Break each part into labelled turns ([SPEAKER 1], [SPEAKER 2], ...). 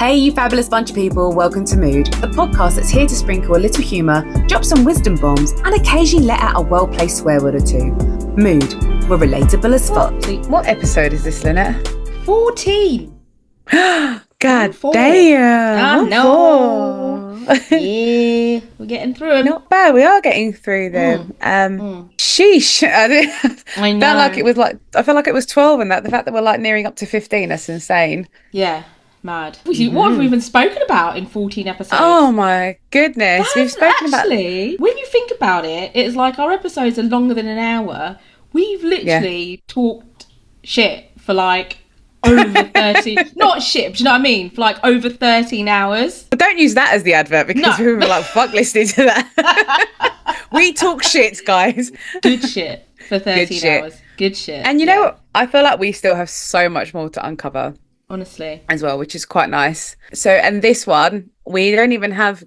[SPEAKER 1] Hey, you fabulous bunch of people, welcome to Mood, the podcast that's here to sprinkle a little humour, drop some wisdom bombs, and occasionally let out a well-placed swear word or two. Mood, we're relatable as fuck.
[SPEAKER 2] What episode is this, Lynette?
[SPEAKER 3] 14.
[SPEAKER 2] God damn.
[SPEAKER 3] I know. Yeah, we're getting through them.
[SPEAKER 2] Not bad, we are getting through them. Sheesh.
[SPEAKER 3] I know.
[SPEAKER 2] I felt like it was 12 and that. The fact that we're like nearing up to 15, that's insane.
[SPEAKER 3] Yeah, mad. What have we even spoken about in 14 episodes?
[SPEAKER 2] Oh my goodness. We've spoken
[SPEAKER 3] actually, when you think about it, it's like our episodes are longer than an hour. We've literally talked shit for like over 30, not shit, but you know what I mean? For like over 13 hours.
[SPEAKER 2] But don't use that as the advert because we were like, fuck listening to that. We talk shit, guys.
[SPEAKER 3] Good shit for 13 hours. Good shit.
[SPEAKER 2] And you know what? I feel like we still have so much more to uncover.
[SPEAKER 3] Honestly.
[SPEAKER 2] As well, which is quite nice. So, and this one, we don't even have a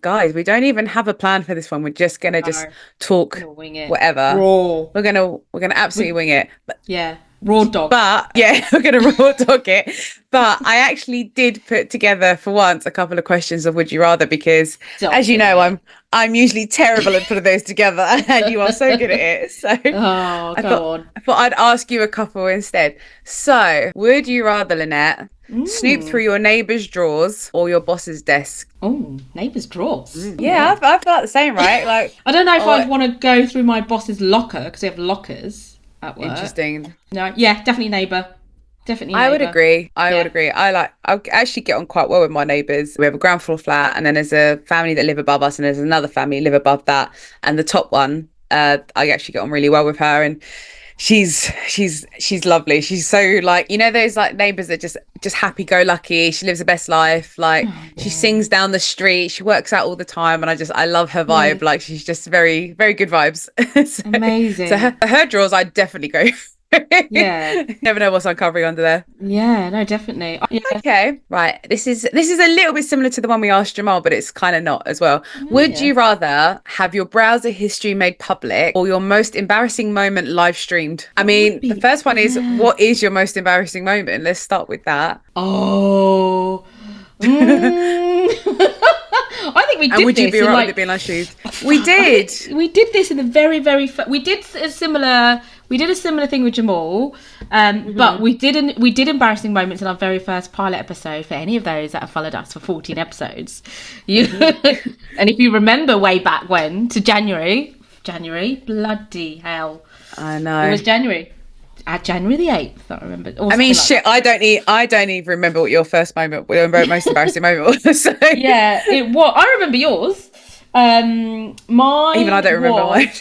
[SPEAKER 2] plan for this one. We're just going to just talk
[SPEAKER 3] wing it.
[SPEAKER 2] Whatever.
[SPEAKER 3] Raw.
[SPEAKER 2] We're going to absolutely wing it. But,
[SPEAKER 3] yeah. Raw dog.
[SPEAKER 2] But yeah, we're going to raw dog it. But I actually did put together for once a couple of questions of would you rather, because as you know, I'm usually terrible at putting those together and you are so good at it. So I thought I'd ask you a couple instead. So would you rather, Lynette, snoop through your neighbour's drawers or your boss's desk?
[SPEAKER 3] Oh, neighbour's drawers.
[SPEAKER 2] Yeah, I feel like the same, right? Like
[SPEAKER 3] I don't know if I'd want to go through my boss's locker because we have lockers at work.
[SPEAKER 2] Interesting.
[SPEAKER 3] No, yeah, definitely neighbour. Definitely neighbour.
[SPEAKER 2] I would agree. I agree. I actually get on quite well with my neighbours. We have a ground floor flat and then there's a family that live above us and there's another family live above that. And the top one, I actually get on really well with her, and she's lovely. She's so like, you know, those like neighbours that just happy go lucky. She lives the best life. Like she sings down the street, she works out all the time, and I love her vibe. Like she's just very, very good vibes. So,
[SPEAKER 3] amazing.
[SPEAKER 2] So her drawers I'd definitely go.
[SPEAKER 3] Yeah.
[SPEAKER 2] Never know what's uncovering under there.
[SPEAKER 3] Yeah, no, definitely. Yeah.
[SPEAKER 2] Okay, right. This is a little bit similar to the one we asked Jamal, but it's kind of not as well. Would you rather have your browser history made public or your most embarrassing moment live streamed? I mean, the first one is, what is your most embarrassing moment? Let's start with that.
[SPEAKER 3] Oh. I think we did.
[SPEAKER 2] And would you
[SPEAKER 3] this
[SPEAKER 2] be right with it being live streamed? We did.
[SPEAKER 3] We did this in the very, very. We did a similar thing with Jamal, but we did embarrassing moments in our very first pilot episode. For any of those that have followed us for 14 episodes, and if you remember way back when to January, bloody hell,
[SPEAKER 2] I know
[SPEAKER 3] it was January. January the 8th, I remember.
[SPEAKER 2] I mean, shit, I don't even remember what your most embarrassing moment was. So.
[SPEAKER 3] Yeah, it was. I remember yours. Mine
[SPEAKER 2] even I don't remember mine.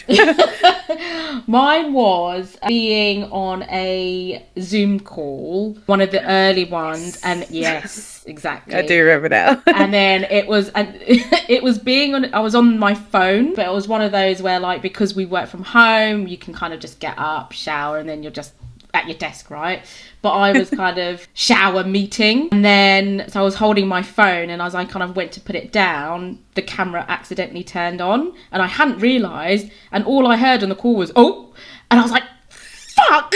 [SPEAKER 3] Mine was being on a Zoom call, one of the early ones, and yes, exactly.
[SPEAKER 2] I do remember now.
[SPEAKER 3] And then it was being on. I was on my phone, but it was one of those where, like, because we work from home, you can kind of just get up, shower, and then you're just at your desk, right? But I was kind of shower meeting, and then so I was holding my phone, and as I kind of went to put it down, the camera accidentally turned on, and I hadn't realised, and all I heard on the call was "oh," and I was like, "Fuck!"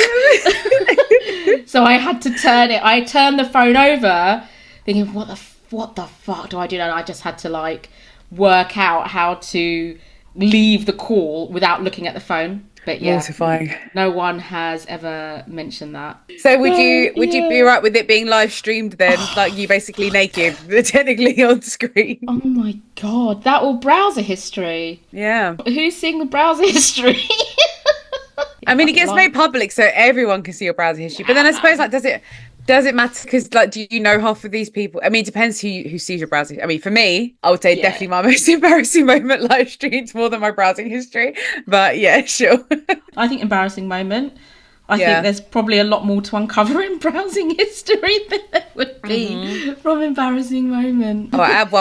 [SPEAKER 3] So I had to turn it. I turned the phone over, thinking, "What the fuck do I do?" And I just had to like work out how to leave the call without looking at the phone. But yeah,
[SPEAKER 2] mortifying.
[SPEAKER 3] No one has ever mentioned that.
[SPEAKER 2] So would you be right with it being live streamed then? Like you basically naked, technically on screen.
[SPEAKER 3] Oh my god, that or browser history.
[SPEAKER 2] Yeah.
[SPEAKER 3] Who's seeing the browser history?
[SPEAKER 2] I mean, it gets made public so everyone can see your browser history. But then I suppose, like, does it matter? Because, like, do you know half of these people? I mean, it depends who sees your browsing. I mean, for me, I would say definitely my most embarrassing moment live streamed more than my browsing history. But yeah, sure.
[SPEAKER 3] I think embarrassing moment. I think there's probably a lot more to uncover in browsing history than there would be from embarrassing moment.
[SPEAKER 2] Oh, I have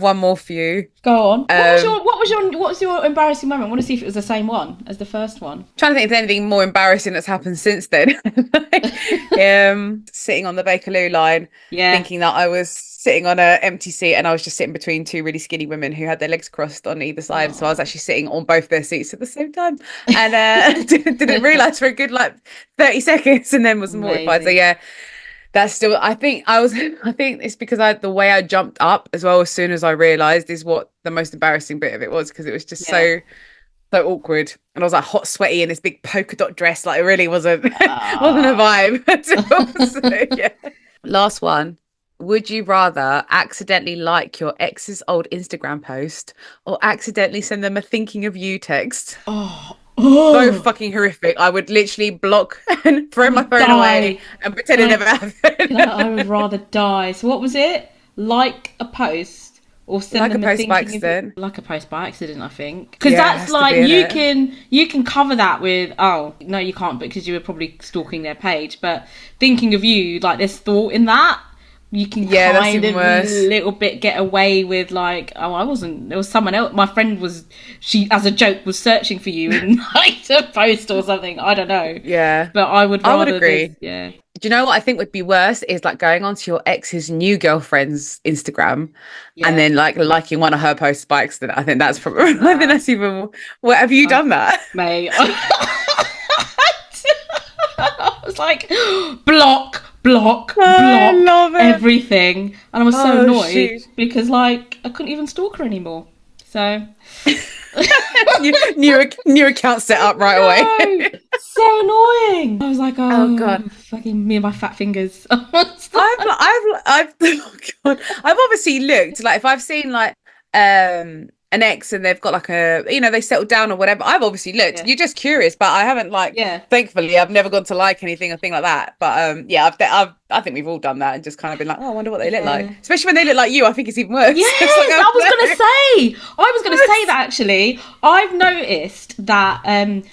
[SPEAKER 2] one more for you.
[SPEAKER 3] Go on. What's your embarrassing moment? I want to see if it was the same one as the first one.
[SPEAKER 2] I'm trying to think if there's anything more embarrassing that's happened since then. Sitting on the Bakerloo line, thinking that I was sitting on an empty seat and I was just sitting between two really skinny women who had their legs crossed on either side. So I was actually sitting on both their seats at the same time, and didn't realise for a good like 30 seconds, and then was mortified. So yeah, That's still, I think it's because the way I jumped up as well as soon as I realized is what the most embarrassing bit of it was, because it was just so awkward, and I was like hot sweaty in this big polka dot dress, like it really wasn't wasn't a vibe at all. So, yeah. Last one. Would you rather accidentally like your ex's old Instagram post or accidentally send them a thinking of you text? So fucking horrific. I would literally block and throw my phone away and pretend it never happened.
[SPEAKER 3] I would rather die. So what was it? Like a post or send
[SPEAKER 2] like
[SPEAKER 3] them
[SPEAKER 2] a post
[SPEAKER 3] thinking
[SPEAKER 2] by accident.
[SPEAKER 3] Like a post by accident, I think. Because that's like you can cover that with, oh no you can't because you were probably stalking their page, but thinking of you, like there's thought in that. You can kind of a little bit get away with like, oh, I wasn't, there was someone else, my friend was, she as a joke was searching for you in like a post or something, I don't know.
[SPEAKER 2] Yeah,
[SPEAKER 3] but I would
[SPEAKER 2] agree.
[SPEAKER 3] Do
[SPEAKER 2] you know what I think would be worse is like going onto your ex's new girlfriend's Instagram and then like liking one of her posts by accident? I think that's probably I think that's even, what, have you done that,
[SPEAKER 3] mate? I was like block,
[SPEAKER 2] I love it.
[SPEAKER 3] Everything, and I was so annoyed because like I couldn't even stalk her anymore. So
[SPEAKER 2] new account set up right away.
[SPEAKER 3] So annoying. I was like, oh
[SPEAKER 2] god,
[SPEAKER 3] fucking me and my fat fingers.
[SPEAKER 2] I've obviously looked, like if I've seen like an ex and they've got like a, you know, they settled down or whatever, I've obviously looked. You're just curious, but I haven't like, thankfully I've never gone to like anything or thing like that, but I think we've all done that and just kind of been like, oh, I wonder what they look like, especially when they look like you. I think it's even worse.
[SPEAKER 3] Yes,
[SPEAKER 2] like,
[SPEAKER 3] I was gonna say that actually. I've noticed that a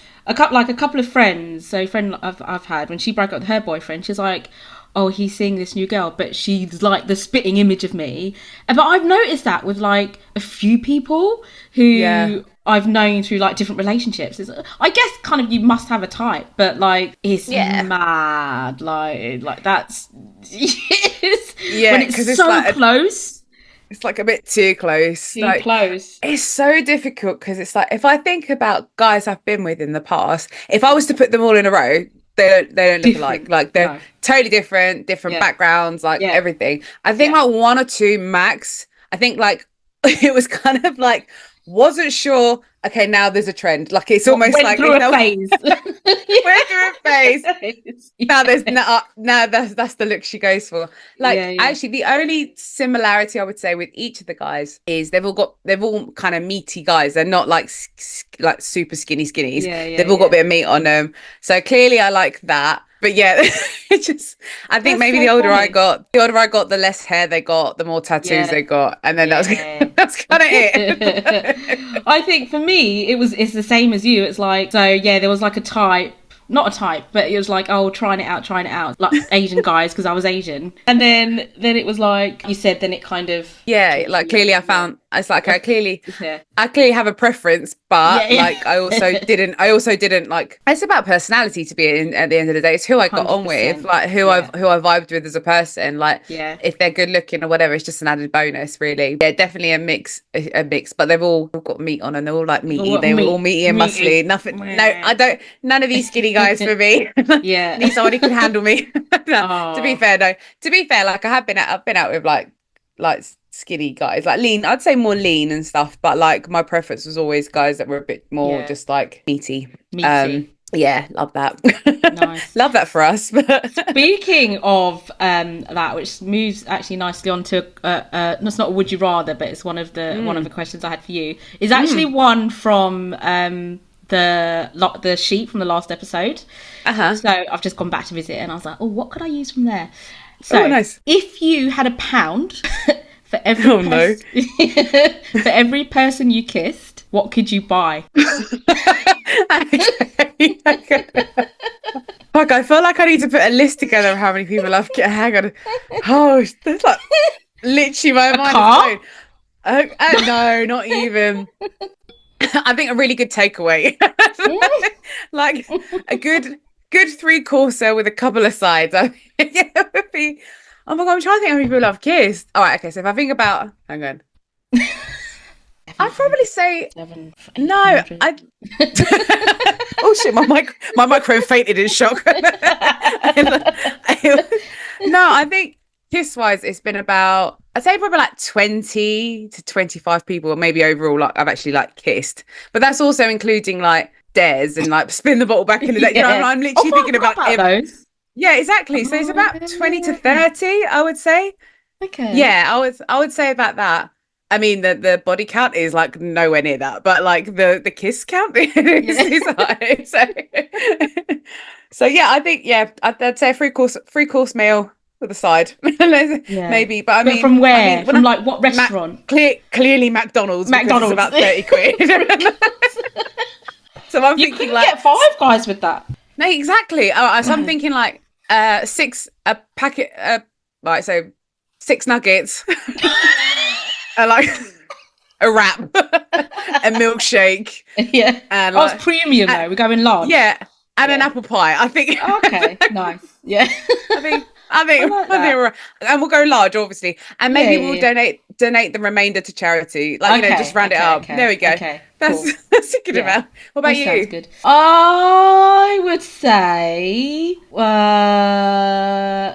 [SPEAKER 3] couple of friends, so a friend I've had, when she broke up with her boyfriend, she's like, oh, he's seeing this new girl, but she's like the spitting image of me. But I've noticed that with like a few people who I've known through like different relationships. I guess kind of you must have a type, but like it's mad. Like that's when it's so like close.
[SPEAKER 2] It's like a bit too close.
[SPEAKER 3] Too close.
[SPEAKER 2] It's so difficult because it's like, if I think about guys I've been with in the past, if I was to put them all in a row, they don't look alike. Like they're totally different backgrounds, like everything. I think like one or two max. I think like it was kind of like, wasn't sure. Okay, now there's a trend. Like it's almost
[SPEAKER 3] went
[SPEAKER 2] like
[SPEAKER 3] through a phase.
[SPEAKER 2] Went through a phase. Now there's now that's the look she goes for. Like actually, the only similarity I would say with each of the guys is they've all kind of meaty guys. They're not like super skinnies. They've all got a bit of meat on them. So clearly, I like that. But yeah, it just, I think maybe the older I got, the less hair they got, the more tattoos they got, and then that's kind of it.
[SPEAKER 3] I think for me, it's the same as you. It's like, so yeah, there was like a type, not a type, but it was like, oh, trying it out, like Asian guys, because I was Asian. And then it was like you said, then it kind of
[SPEAKER 2] like clearly I found, it's like I clearly have a preference, but like I also didn't like, it's about personality to be at the end of the day. It's who I got 100%. On with, like who I vibed with as a person. Like if they're good looking or whatever, it's just an added bonus, really. Yeah, definitely a mix, but they've all got meat on and they're all like meaty. They were all meaty and muscly. Nothing. No, I don't. None of these skinny guys for me. Need someone who can handle me. To be fair, like I've been out with like skinny guys, like lean. I'd say more lean and stuff, but like my preference was always guys that were a bit more just like meaty. Yeah, love that. Nice. Love that for us.
[SPEAKER 3] Speaking of that, which moves actually nicely on to it's not a would you rather, but it's one of the questions I had for you, is actually one from the sheet from the last episode. So I've just gone back to visit and I was like, oh, what could I use from there? So nice. If you had £1 for every for every person you kissed, what could you buy?
[SPEAKER 2] Okay. Fuck, I feel like I need to put a list together of how many people I've kissed. Hang on. Oh, that's like literally my mind. No, not even. I think a really good takeaway. Like a good 3-courser with a couple of sides. I think it would be. Oh my god, I'm trying to think how many people I've kissed. All right, okay. So if I think about, hang on, I'd probably say
[SPEAKER 3] 7,
[SPEAKER 2] no. Oh shit, my microphone fainted in shock. No, I think kiss-wise, it's been about, I'd say probably like 20 to 25 people, maybe overall, like I've actually like kissed. But that's also including like dares and like spin the bottle back in the day. You know, I'm literally thinking about
[SPEAKER 3] those.
[SPEAKER 2] Yeah, exactly. So it's about 20 to 30, I would say.
[SPEAKER 3] Okay.
[SPEAKER 2] Yeah, I would say about that. I mean, the body count is like nowhere near that, but like the kiss count is high. So yeah, I think I'd say a free course meal with a side, maybe. But I mean,
[SPEAKER 3] from where? From like what restaurant?
[SPEAKER 2] Clearly McDonald's. Because it's about 30 quid. So I'm thinking
[SPEAKER 3] couldn't
[SPEAKER 2] like
[SPEAKER 3] get Five Guys with that.
[SPEAKER 2] No, exactly. So I'm thinking like a packet. Right, so 6 nuggets. Like a wrap, a milkshake,
[SPEAKER 3] and like, it's premium though. We're going large,
[SPEAKER 2] and an apple pie. I think.
[SPEAKER 3] Okay, nice, I
[SPEAKER 2] think, and we'll go large, obviously, and maybe we'll donate the remainder to charity. Like just round it up. There we go. Okay, that's a good amount. What about you?
[SPEAKER 3] Sounds good. I would say,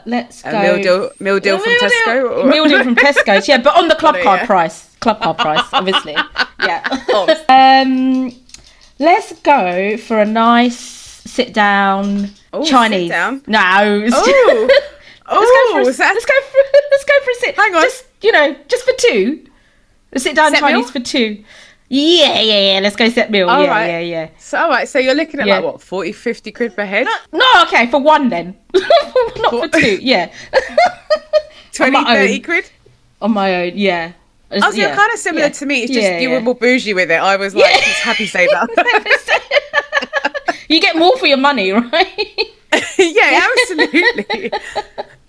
[SPEAKER 3] let's go
[SPEAKER 2] meal deal from Tesco.
[SPEAKER 3] Meal deal from Tesco's, but on the club card price. Club card price, obviously. Let's go for a nice sit down Chinese.
[SPEAKER 2] Sit down?
[SPEAKER 3] No. Let's go for a sit.
[SPEAKER 2] Hang on.
[SPEAKER 3] Just for two. A sit down Chinese meal? For two. Yeah. Let's go set meal. Yeah.
[SPEAKER 2] So, all right. So you're looking at like what, 40, 50 quid per head?
[SPEAKER 3] No, okay, for one then. Not for two. Yeah.
[SPEAKER 2] 20, 30 quid?
[SPEAKER 3] On my own, yeah.
[SPEAKER 2] Oh, so you're kind of similar to me. It's just you were more bougie with it. I was like, just happy saver.
[SPEAKER 3] You get more for your money, right?
[SPEAKER 2] Yeah, absolutely.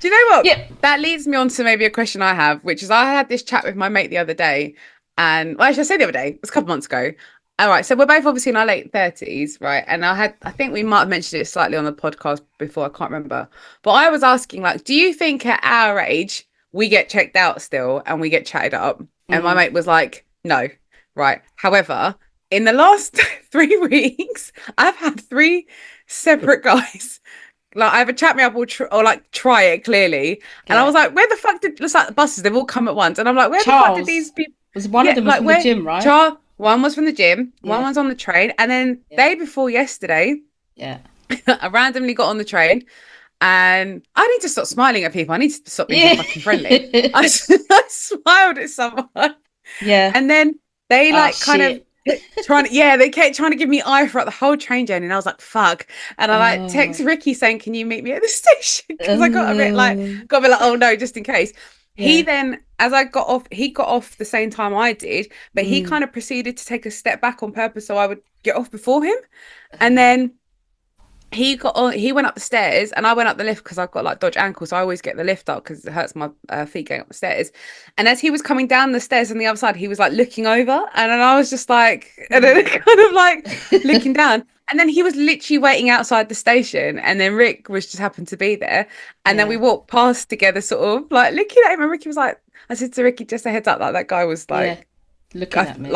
[SPEAKER 2] Do you know what? Yeah. That leads me on to maybe a question I have, which is I had this chat with my mate the other day. And, well, actually, I say the other day, it was a couple months ago. All right, so we're both obviously in our late 30s, right? And I think we might have mentioned it slightly on the podcast before, I can't remember. But I was asking, like, do you think at our age, we get checked out still and we get chatted up? And my mate was like, no, right? However, in the last 3 weeks, I've had 3 separate guys like either chat me up or try it clearly. And I was like, where the fuck did, it's like the buses, they've all come at once. And I'm like, where the fuck did these people?
[SPEAKER 3] Was one of them from the gym, right?
[SPEAKER 2] One was from the gym, one was on the train. And then day before yesterday, I randomly got on the train. And I need to stop smiling at people. I need to stop being fucking friendly. I smiled at someone. Yeah. And then they they kept trying to give me eye throughout the whole train journey. And I was like, fuck. And I text Ricky saying, can you meet me at the station? Because I got a bit like, oh no, just in case. Yeah. He then, as I got off, he got off the same time I did, but he kind of proceeded to take a step back on purpose so I would get off before him. And then he went up the stairs and I went up the lift because I've got like dodge ankles, so I always get the lift up because it hurts my feet going up the stairs. And as he was coming down the stairs on the other side, he was like looking over, and then I was just like, and then kind of like looking down, and then he was literally waiting outside the station, and then Rick was just happened to be there, and then we walked past together, sort of like looking at him, and Ricky was like, I said to Ricky, just a heads up, like that guy was like
[SPEAKER 3] looking at me.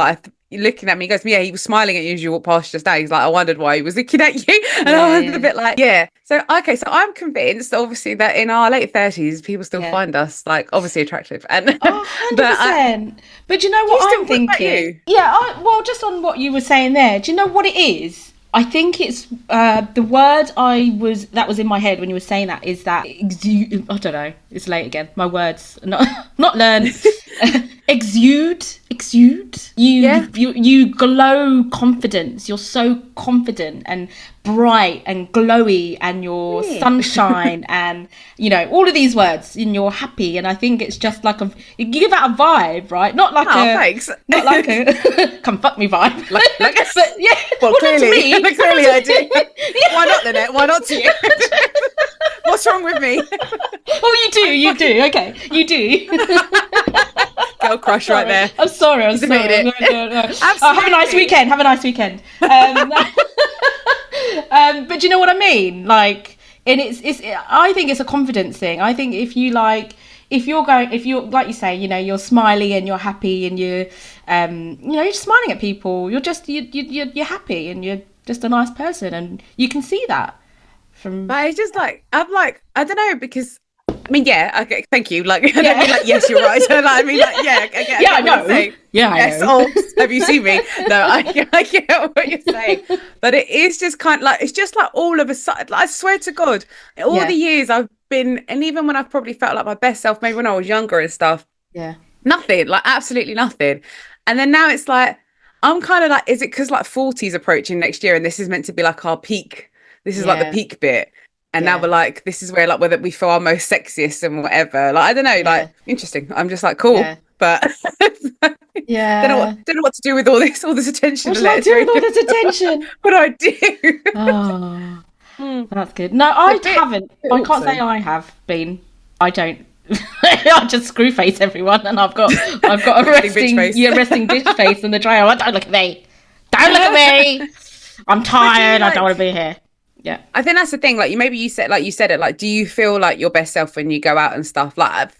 [SPEAKER 2] Looking at me, he goes, he was smiling at you as you walked past just now. He's like, I wondered why he was looking at you. And I was a bit like, So I'm convinced, obviously, that in our late 30s, people still find us, like, obviously attractive. And
[SPEAKER 3] 100%. But you know what I'm thinking? Well, just on what you were saying there, do you know what it is? I think it's the word that was in my head when you were saying that is that exude. I don't know. It's late again. My words not learned. Exude. You glow confidence. You're so confident and bright and glowy, and you're sunshine, and all of these words, and you're happy. And I think it's just like you give out a vibe, right? Not like
[SPEAKER 2] thanks.
[SPEAKER 3] Not like a come fuck me vibe.
[SPEAKER 2] Well, clearly I do. Why not, Lynette? Why not to you? What's wrong with me?
[SPEAKER 3] Oh, you do. Okay, you do.
[SPEAKER 2] Girl crush right there.
[SPEAKER 3] I'm sorry. No. Have a nice weekend. But do you know what I mean? Like, and I think it's a confidence thing. I think if you're like you say, you're smiley and you're happy and you're just smiling at people. You're just you're happy and you're just a nice person, and you can see that from.
[SPEAKER 2] But it's just like I don't know, because I mean, yeah, okay, thank you. Like, I don't mean like, yes, you're right. So, like, I mean, like, yeah, I get
[SPEAKER 3] I
[SPEAKER 2] what
[SPEAKER 3] know.
[SPEAKER 2] you're saying.
[SPEAKER 3] Yeah,
[SPEAKER 2] yes,
[SPEAKER 3] I know.
[SPEAKER 2] have you seen me? No, I get what you're saying. But it is just kind of like, it's just like all of a sudden, like, I swear to God, all the years I've been, and even when I've probably felt like my best self, maybe when I was younger and stuff, nothing, like absolutely nothing. And then now it's like, I'm kind of like, is it because like 40's approaching next year and this is meant to be like our peak? This is like the peak bit. And now we're like, this is where like whether we feel our most sexiest and whatever. Like, I don't know, like interesting. I'm just like, cool. But don't know what to do with all this attention.
[SPEAKER 3] What do I do with all this attention?
[SPEAKER 2] What do I do?
[SPEAKER 3] Oh, that's good. No, I haven't. I can't say I have been. I don't. I just screw face everyone, and I've got a resting bitch face in the dryer. Like, don't look at me. Don't look at me. I'm tired. I don't want to be here. Yeah,
[SPEAKER 2] I think that's the thing. Like, you said it. Like, do you feel like your best self when you go out and stuff? Like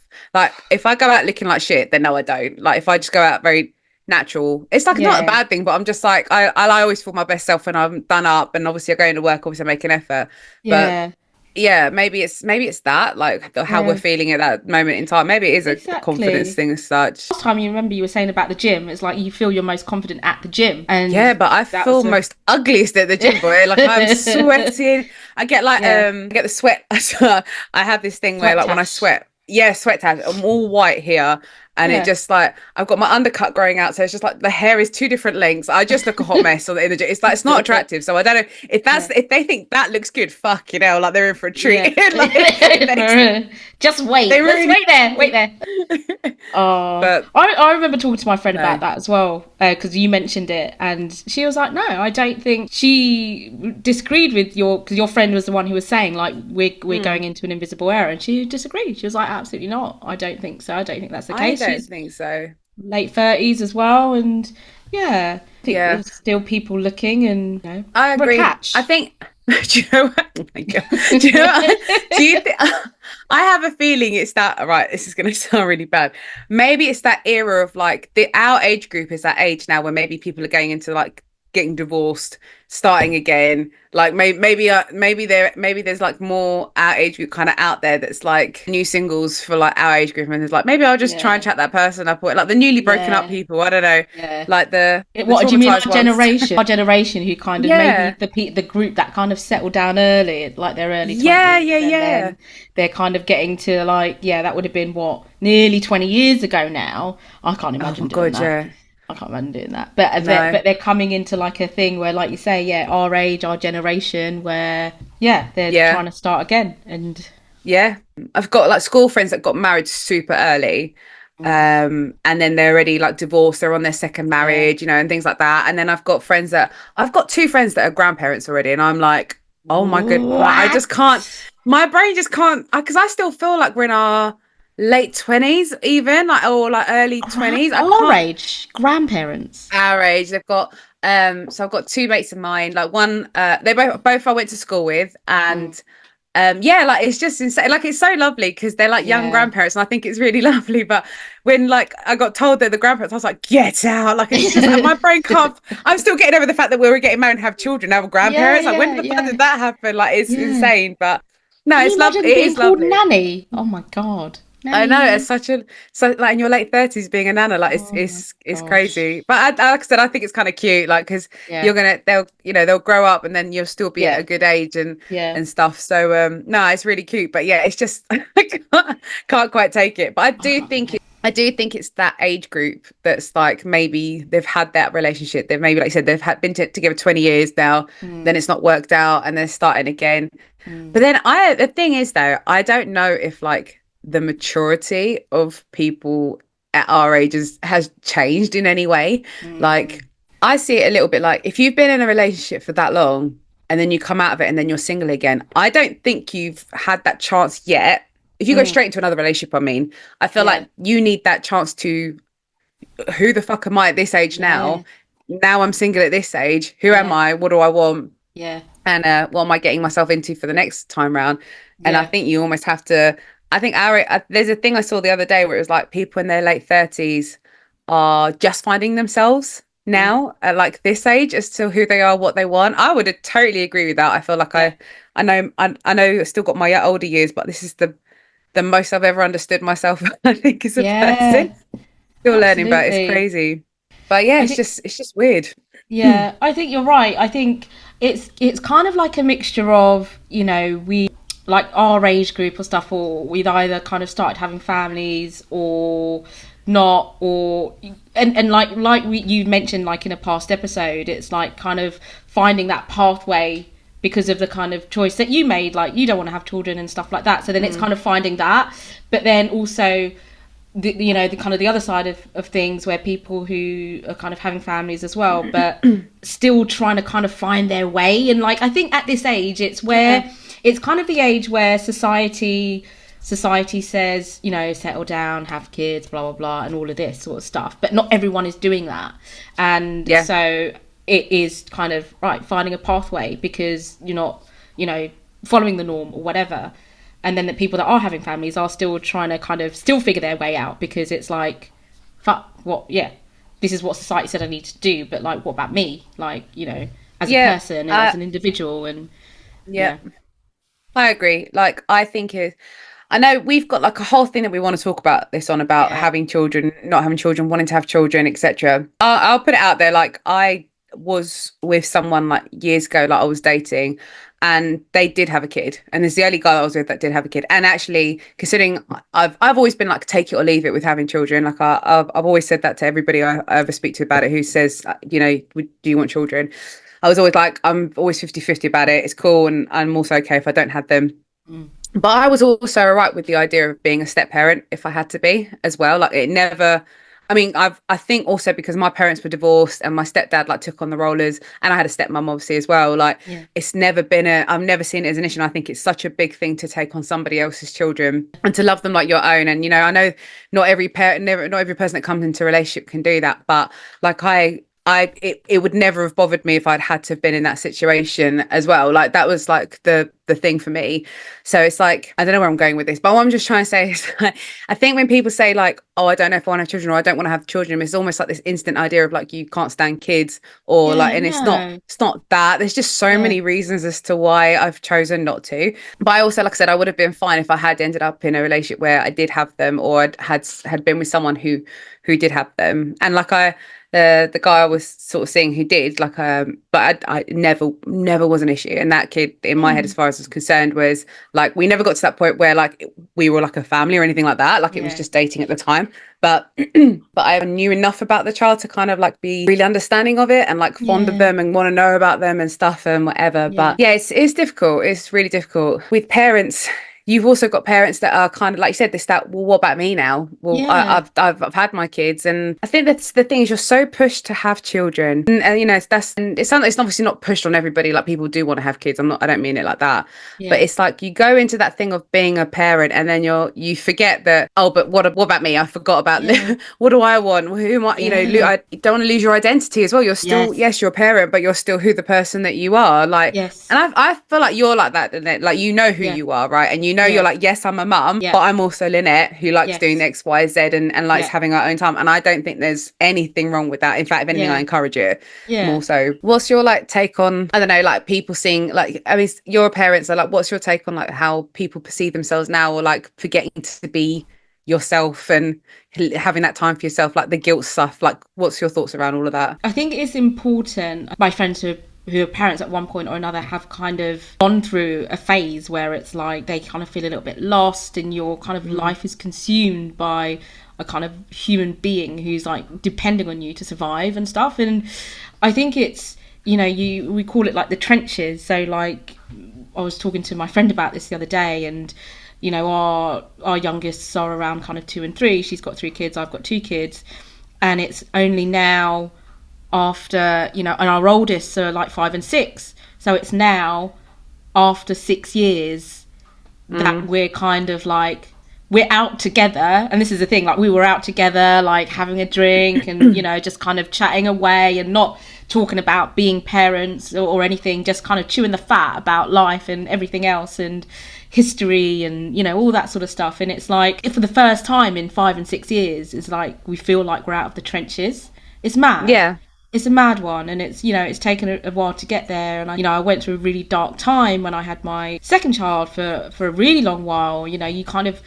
[SPEAKER 2] if I go out looking like shit, then no, I don't. Like, if I just go out very natural, it's like not a bad thing. But I'm just like, I always feel my best self when I'm done up, and obviously I go into work. Obviously, I make an effort. But yeah, maybe it's that, like how we're feeling at that moment in time. Maybe it is a confidence thing as such.
[SPEAKER 3] Last time, you remember you were saying about the gym, it's like you feel you're most confident at the gym. And
[SPEAKER 2] but I feel most ugliest at the gym, boy. Like, I'm sweating. I get like I get the sweat. I have this thing where like when I sweat, sweat tash, I'm all white here. And it just like, I've got my undercut growing out, so it's just like the hair is two different lengths. I just look a hot mess on the image. It's like, it's not attractive. So I don't know if that's if they think that looks good. Fuck, like they're in for a treat.
[SPEAKER 3] Just wait. Wait there. Oh, I remember talking to my friend about that as well, because you mentioned it, and she was like, "No, I don't think." She disagreed with because your friend was the one who was saying like we're going into an invisible era, and she disagreed. She was like, "Absolutely not. I don't think so. I don't think that's the case."
[SPEAKER 2] I don't think so.
[SPEAKER 3] Late 30s as well, and I think there's still people looking, and
[SPEAKER 2] I agree.
[SPEAKER 3] Catch.
[SPEAKER 2] I think. Do you know what? Oh my God. Do you know what? Do you think? I have a feeling it's that. Right, this is going to sound really bad. Maybe it's that era of like our age group is that age now where maybe people are going into like getting divorced, starting again. Like maybe there's like more our age group kind of out there that's like new singles for like our age group, and there's like maybe I'll just try and chat that person up, or like the newly broken up people. I don't know, like
[SPEAKER 3] what do you mean, our generation? Our generation who kind of maybe the group that kind of settled down early, like their early 20s. They're kind of getting to like that would have been what, nearly 20 years ago now. I can't imagine doing that. I can't imagine doing that, but they're coming into like a thing where, like you say, our age, our generation, where they're trying to start again. And
[SPEAKER 2] I've got like school friends that got married super early, and then they're already like divorced, they're on their second marriage, and things like that. And then I've got two friends that are grandparents already, and I'm like, oh my goodness, I just can't, my brain just can't, because I still feel like we're in our late 20s even, like, or like early 20s.
[SPEAKER 3] Our age, grandparents.
[SPEAKER 2] Our age. They've got so I've got two mates of mine, like one they both I went to school with, and like it's just insane. Like, it's so lovely because they're like young grandparents, and I think it's really lovely. But when like I got told they're the grandparents, I was like, get out. Like, it's just like, my brain can't, I'm still getting over the fact that we were getting married and have children, now we're grandparents. Like, when the fuck did that happen? Like, it's insane. But no, it's lovely. It is lovely.
[SPEAKER 3] Nanny. Oh my God. Nanny.
[SPEAKER 2] I know, it's so like in your late 30s being a nana, like it's crazy. But like I said, I think it's kind of cute, like, because they'll grow up and then you'll still be at a good age and stuff. So no, it's really cute. But it's just I can't quite take it. But I do think it's that age group that's like, maybe they've had that relationship. They've maybe, like I said, they've been together 20 years now. Then it's not worked out, and they're starting again. But then the thing is though, I don't know if like the maturity of people at our ages has changed in any way. Like, I see it a little bit like, if you've been in a relationship for that long and then you come out of it and then you're single again, I don't think you've had that chance yet. If you go straight into another relationship, I feel like you need that chance to, who the fuck am I at this age now? Now I'm single at this age. Who am I? What do I want? And what am I getting myself into for the next time round? And I think you almost have to, I think there's a thing I saw the other day where it was like, people in their late 30s are just finding themselves now at like this age as to who they are, what they want. I would totally agree with that. I feel like I know I've still got my older years, but this is the the most I've ever understood myself, I think, as a
[SPEAKER 3] Yeah,
[SPEAKER 2] person. Still learning, but it's
[SPEAKER 3] absolutely.
[SPEAKER 2] crazy. But yeah,
[SPEAKER 3] I
[SPEAKER 2] it's
[SPEAKER 3] think
[SPEAKER 2] just weird.
[SPEAKER 3] Yeah, I think you're right. I think it's kind of like a mixture of, we like our age group or stuff, or we'd either kind of started having families or not, or and you mentioned like in a past episode, it's like kind of finding that pathway because of the kind of choice that you made, like you don't want to have children and stuff like that. So then it's kind of finding that, but then also the kind of the other side of things where people who are kind of having families as well but still trying to kind of find their way. And like I think at this age it's where it's kind of the age where society says, settle down, have kids, blah blah blah, and all of this sort of stuff, but not everyone is doing that. And so it is kind of right finding a pathway because you're not following the norm or whatever. And then the people that are having families are still trying to kind of still figure their way out because it's like, fuck, this is what society said I need to do, but like, what about me? Like, as a person and as an individual. And
[SPEAKER 2] I agree. Like, I know we've got like a whole thing that we want to talk about this on about having children, not having children, wanting to have children, etc. I'll put it out there. Like, I was with someone like years ago, like I was dating, and they did have a kid, and there's the only guy I was with that did have a kid. And actually, considering I've always been like take it or leave it with having children, like I've always said that to everybody I ever speak to about it who says, do you want children? I was always like, I'm always 50-50 about it. It's cool, and I'm also okay if I don't have them. But I was also all right with the idea of being a step parent if I had to be as well. Like it never, I mean, I think also because my parents were divorced and my stepdad like took on the rollers, and I had a stepmom obviously as well. Like it's never been I've never seen it as an issue. And I think it's such a big thing to take on somebody else's children and to love them like your own. And I know not every parent, not every person that comes into a relationship can do that, but like it would never have bothered me if I'd had to have been in that situation as well. Like that was like the thing for me. So it's like, I don't know where I'm going with this, but what I'm just trying to say is like, I think when people say like, oh, I don't know if I want to have children or I don't want to have children, it's almost like this instant idea of like, you can't stand kids or and it's not that. There's just so many reasons as to why I've chosen not to. But I also, like I said, I would have been fine if I had ended up in a relationship where I did have them or had been with someone who did have them. And like the guy I was sort of seeing who did but I never was an issue. And that kid in my head, as far as I was concerned, was like, we never got to that point where like we were like a family or anything like that. Like it was just dating at the time. But I knew enough about the child to kind of like be really understanding of it and like fond of them and want to know about them and stuff and whatever. But it's difficult. It's really difficult with parents. You've also got parents that are kind of like you said well, what about me now? Well, I've had my kids, and I think that's the thing is you're so pushed to have children, and it's obviously not pushed on everybody. Like people do want to have kids. I don't mean it like that, but it's like you go into that thing of being a parent, and then you forget that. Oh, but what about me? I forgot about what do I want? Who am I? I don't want to lose your identity as well. You're still you're a parent, but you're still who the person that you are. Like, and I feel like you're like that, like who you are, right? And you're like, yes, I'm a mum, but I'm also Lynette who likes doing X, Y, Z and likes having her own time. And I don't think there's anything wrong with that. In fact, if anything, I encourage it more so. What's your like take on, I don't know, like people seeing, like, I mean, you're a parent, so like, what's your take on like how people perceive themselves now or like forgetting to be yourself and having that time for yourself, like the guilt stuff? Like, what's your thoughts around all of that?
[SPEAKER 3] I think it's important. My friends who are parents at one point or another have kind of gone through a phase where it's like they kind of feel a little bit lost and your kind of life is consumed by a kind of human being who's like depending on you to survive and stuff. And I think it's, we call it like the trenches. So like I was talking to my friend about this the other day, and our youngest are around kind of 2 and 3. She's got 3 kids, I've got 2 kids, and it's only now after and our oldest are like 5 and 6, so it's now after 6 years that we're kind of like we're out together. And this is the thing, like we were out together like having a drink and just kind of chatting away and not talking about being parents or anything, just kind of chewing the fat about life and everything else and history and all that sort of stuff. And it's like, if for the first time in 5 and 6 years, it's like we feel like we're out of the trenches. It's mad. It's a mad one, and it's it's taken a while to get there. And I went through a really dark time when I had my second child for a really long while. You kind of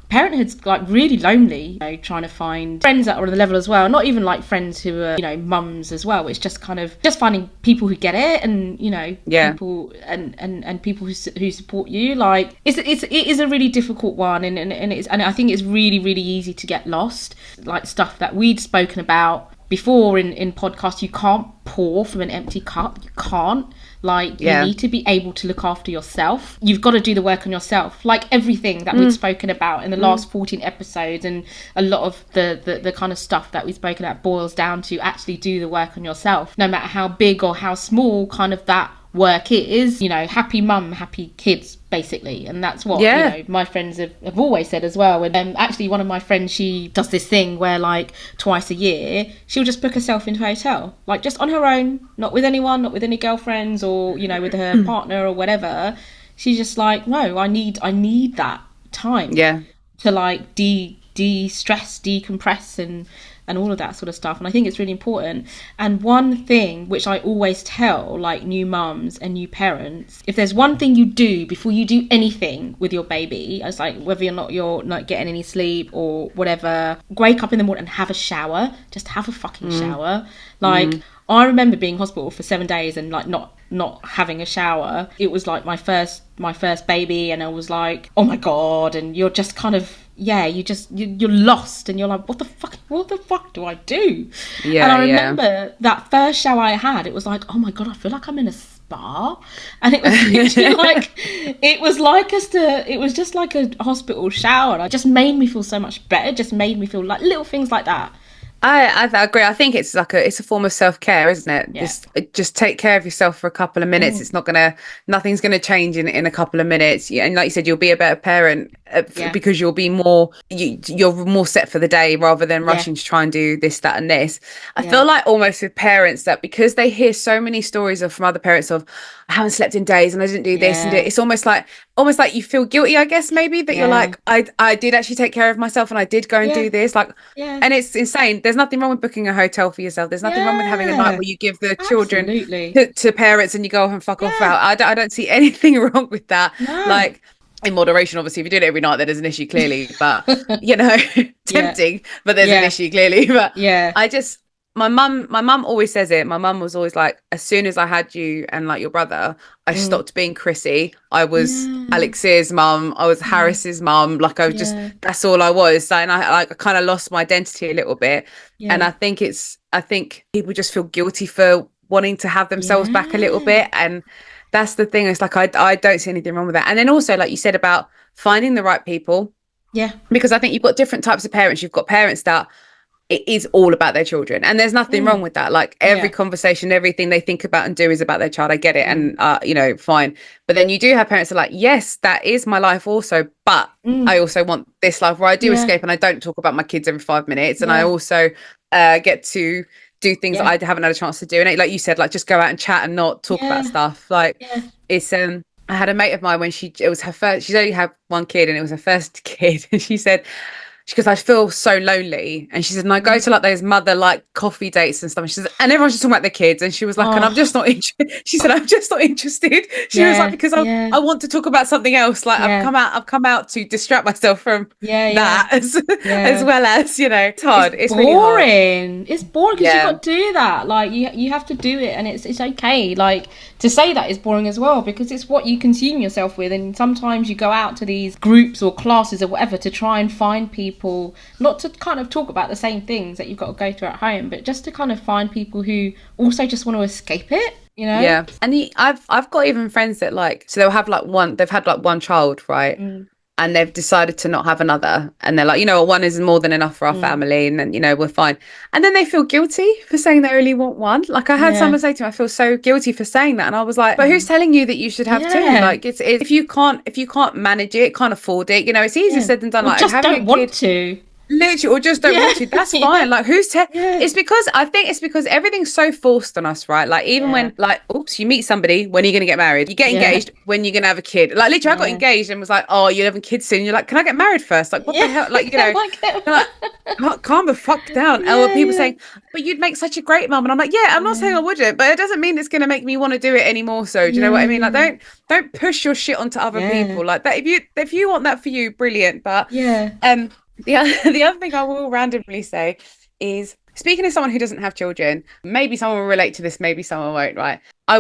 [SPEAKER 3] parenthood's like really lonely, you know, trying to find friends that are on the level as well, not even like friends who are, you know, mums as well. It's just kind of just finding people who get it, and, you know, people and people who support you. Like it is a really difficult one, and I think it's really, really easy to get lost. Like stuff that we'd spoken about before in podcasts, you can't pour from an empty cup. You can't. Like, you need to be able to look after yourself. You've got to do the work on yourself. Like everything that we've spoken about in the last 14 episodes, and a lot of the kind of stuff that we've spoken about boils down to actually do the work on yourself. No matter how big or how small kind of that work is, you know, happy mum, happy kids, basically. And that's what, you know, my friends have always said as well. And actually one of my friends, she does this thing where like twice a year she'll just book herself into a hotel, like just on her own, not with anyone, not with any girlfriends, or, you know, with her partner or whatever. She's just like, no, I need that time to like de-stress, decompress, and all of that sort of stuff. And I think it's really important. And one thing which I always tell like new mums and new parents, if there's one thing you do before you do anything with your baby, it's like whether you're not getting any sleep or whatever, wake up in the morning and have a shower. Just have a fucking shower. Like I remember being in hospital for 7 days and like not having a shower. It was like my first baby, and I was like, oh my god. And you're just kind of, you're lost, and you're like, what the fuck do I do? And I remember that first shower I had, it was like, oh my god, I feel like I'm in a spa. And it was literally like, it was just like a hospital shower, and it just made me feel so much better. It just made me feel like little things like that.
[SPEAKER 2] I agree. I think it's like it's a form of self-care, isn't it? Just take care of yourself for a couple of minutes. It's nothing's gonna change in a couple of minutes. And like you said, you'll be a better parent because you'll be you're more set for the day, rather than rushing to try and do this, that, and this. I feel like almost with parents that, because they hear so many stories from other parents of, I haven't slept in days and I didn't do this, and it's almost like you feel guilty, I guess, maybe, that you're like, I did actually take care of myself, and I did go and do this, like, and it's insane. There's nothing wrong with booking a hotel for yourself. There's nothing wrong with having a night where you give the children to parents and you go off and fuck off out. I don't see anything wrong with that. Like, in moderation, obviously. If you do it every night, then there's an issue, clearly, but you know, tempting, but there's an issue, clearly. But my mum always says it. My mum was always like, as soon as I had you and like your brother, I stopped being Chrissy. I was Alex's mum. I was Harris's mum. Like, I was just, that's all I was. So, and I kind of lost my identity a little bit. And I think people just feel guilty for wanting to have themselves back a little bit. And that's the thing. It's like, I don't see anything wrong with that. And then also, like you said, about finding the right people. Yeah. Because I think you've got different types of parents. You've got parents that it is all about their children, and there's nothing wrong with that. Like, every conversation, everything they think about and do is about their child. I get it. And you know, fine. But then you do have parents that are like, yes, that is my life also, but I also want this life where I do escape, and I don't talk about my kids every 5 minutes, and I also get to do things that I haven't had a chance to do. And like you said, like, just go out and chat and not talk about stuff. Like, it's I had a mate of mine when it was her first, she's only had one kid, and it was her first kid, and she goes, I feel so lonely. And she said, and I go to like those mother like coffee dates and stuff. And she says, and everyone's just talking about their kids. And she was like, and I'm just not interested. She said, I'm just not interested. She was like, because I want to talk about something else. Like, I've come out to distract myself from that as well as, you know, it's hard. It's
[SPEAKER 3] boring.
[SPEAKER 2] Really hard.
[SPEAKER 3] It's boring because you've got to do that. Like, you have to do it, and it's okay. Like, to say that is boring as well, because it's what you consume yourself with. And sometimes you go out to these groups or classes or whatever to try and find people, not to kind of talk about the same things that you've got to go through at home, but just to kind of find people who also just want to escape it, you know?
[SPEAKER 2] Yeah. And I've got even friends that, like, so they've had like one child, right? And they've decided to not have another, and they're like, you know, one is more than enough for our family, and then, you know, we're fine. And then they feel guilty for saying they only want one. Like, I had someone say to me, I feel so guilty for saying that, and I was like, but who's telling you that you should have two? Like, it's if you can't manage it, can't afford it, you know, it's easier said than done.
[SPEAKER 3] Well,
[SPEAKER 2] like,
[SPEAKER 3] just don't want to.
[SPEAKER 2] Literally, or just don't want to. That's fine. Like, it's because I think it's because everything's so forced on us, right? Like, even when, like, oops, you meet somebody, when are you going to get married? You get engaged, when you're going to have a kid? Like, literally, I got engaged and was like, oh, you're having kids soon. You're like, can I get married first? Like, what the hell? Like, you know, like, calm the fuck down. And people saying, but you'd make such a great mum. And I'm like, yeah, I'm not saying I wouldn't, but it doesn't mean it's going to make me want to do it any more so. Do you know what I mean? Like, don't push your shit onto other people like that. If you want that for you, brilliant. But the other thing I will randomly say is, speaking as someone who doesn't have children, maybe someone will relate to this, maybe someone won't, right? I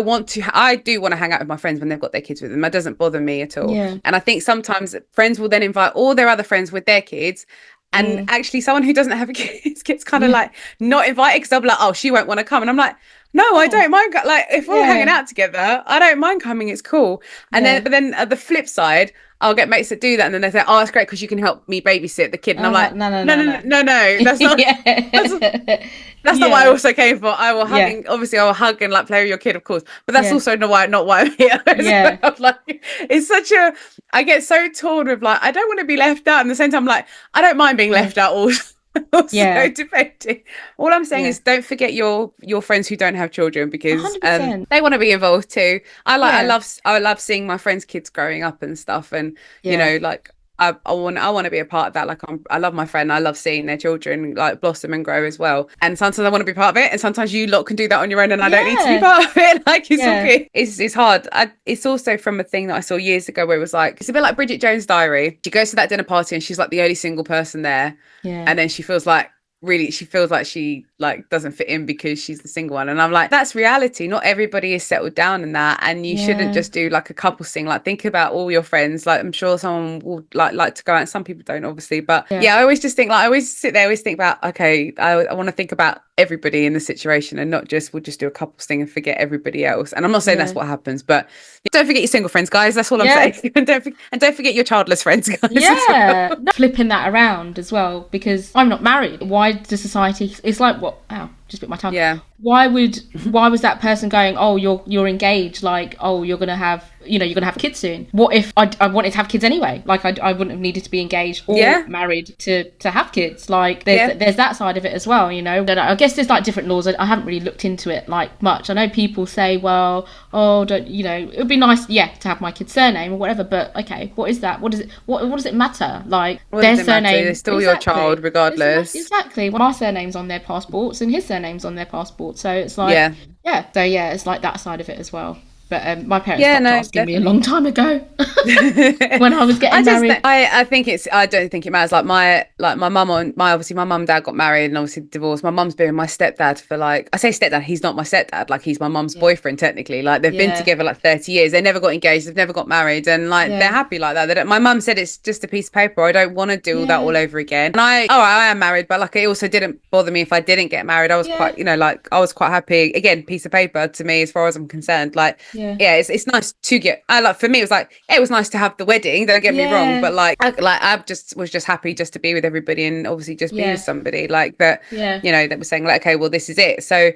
[SPEAKER 2] do want to hang out with my friends when they've got their kids with them. That doesn't bother me at all. And I think sometimes friends will then invite all their other friends with their kids. And actually someone who doesn't have kids gets kind of like not invited because they'll be like, oh, she won't want to come. And I'm like, no, I don't mind. Like, if we're hanging out together, I don't mind coming. It's cool. And then at the flip side, I'll get mates that do that, and then they say, "Oh, it's great because you can help me babysit the kid." And I'm like, "No, that's not that's not what I also came for. I will hug and like play with your kid, of course, but that's also not why I'm here." Like, it's I get so torn with like, I don't want to be left out, and at the same time, like, I don't mind being left out also. Depending. All I'm saying is, don't forget your friends who don't have children, because they want to be involved too. I love seeing my friends' kids growing up and stuff, and you know, like I want to be a part of that. Like, I love my friend. I love seeing their children like blossom and grow as well. And sometimes I want to be part of it, and sometimes you lot can do that on your own, and I don't need to be part of it. Like, it's all good. It's hard. It's also from a thing that I saw years ago where it was like, it's a bit like Bridget Jones' Diary. She goes to that dinner party and she's like the only single person there, and then she feels like she like doesn't fit in because she's the single one. And I'm like, that's reality. Not everybody is settled down in that, and you shouldn't just do like a couple thing. Like, think about all your friends. Like, I'm sure someone will like to go out, and some people don't, obviously, but I always just think, like, I always sit there, always think about, okay, I want to think about everybody in the situation, and not just we'll just do a couples thing and forget everybody else. And I'm not saying that's what happens, but don't forget your single friends, guys. That's all I'm saying. And don't forget your childless friends, guys.
[SPEAKER 3] Flipping that around as well, because I'm not married. Why does society, it's like, what, ow, just bit my tongue. Why was that person going, oh, you're engaged, like, oh, you're gonna have kids soon? What if I wanted to have kids anyway? Like, I wouldn't have needed to be engaged or married to have kids. Like, there's that side of it as well, you know. I guess there's like different laws. I haven't really looked into it like much. I know people say, well, oh, don't, you know, it would be nice to have my kid's surname or whatever, but okay, what is that? What does it matter? Like, their surname,
[SPEAKER 2] they're still your child regardless.
[SPEAKER 3] Exactly. Well, my surname's on their passports and his surname's on their passport, so it's like it's like that side of it as well. But my parents stopped asking me a long time ago when I was getting married.
[SPEAKER 2] I don't think it matters. Like my mum obviously my mum and dad got married and obviously divorced. My mum's been with my stepdad for like, I say stepdad, he's not my stepdad. Like, he's my mum's boyfriend technically. Like, they've been together like 30 years. They never got engaged. They've never got married, and like they're happy like that. My mum said it's just a piece of paper. I don't want to do that all over again. And I am married, but like, it also didn't bother me if I didn't get married. I was quite, you know, like, I was quite happy. Again, piece of paper to me as far as I'm concerned. Like, it's nice to get. For me, it was like, it was nice to have the wedding. Don't get me wrong, but like I was just happy just to be with everybody, and obviously just be with somebody like that. You know, that was saying like, okay, well, this is it. So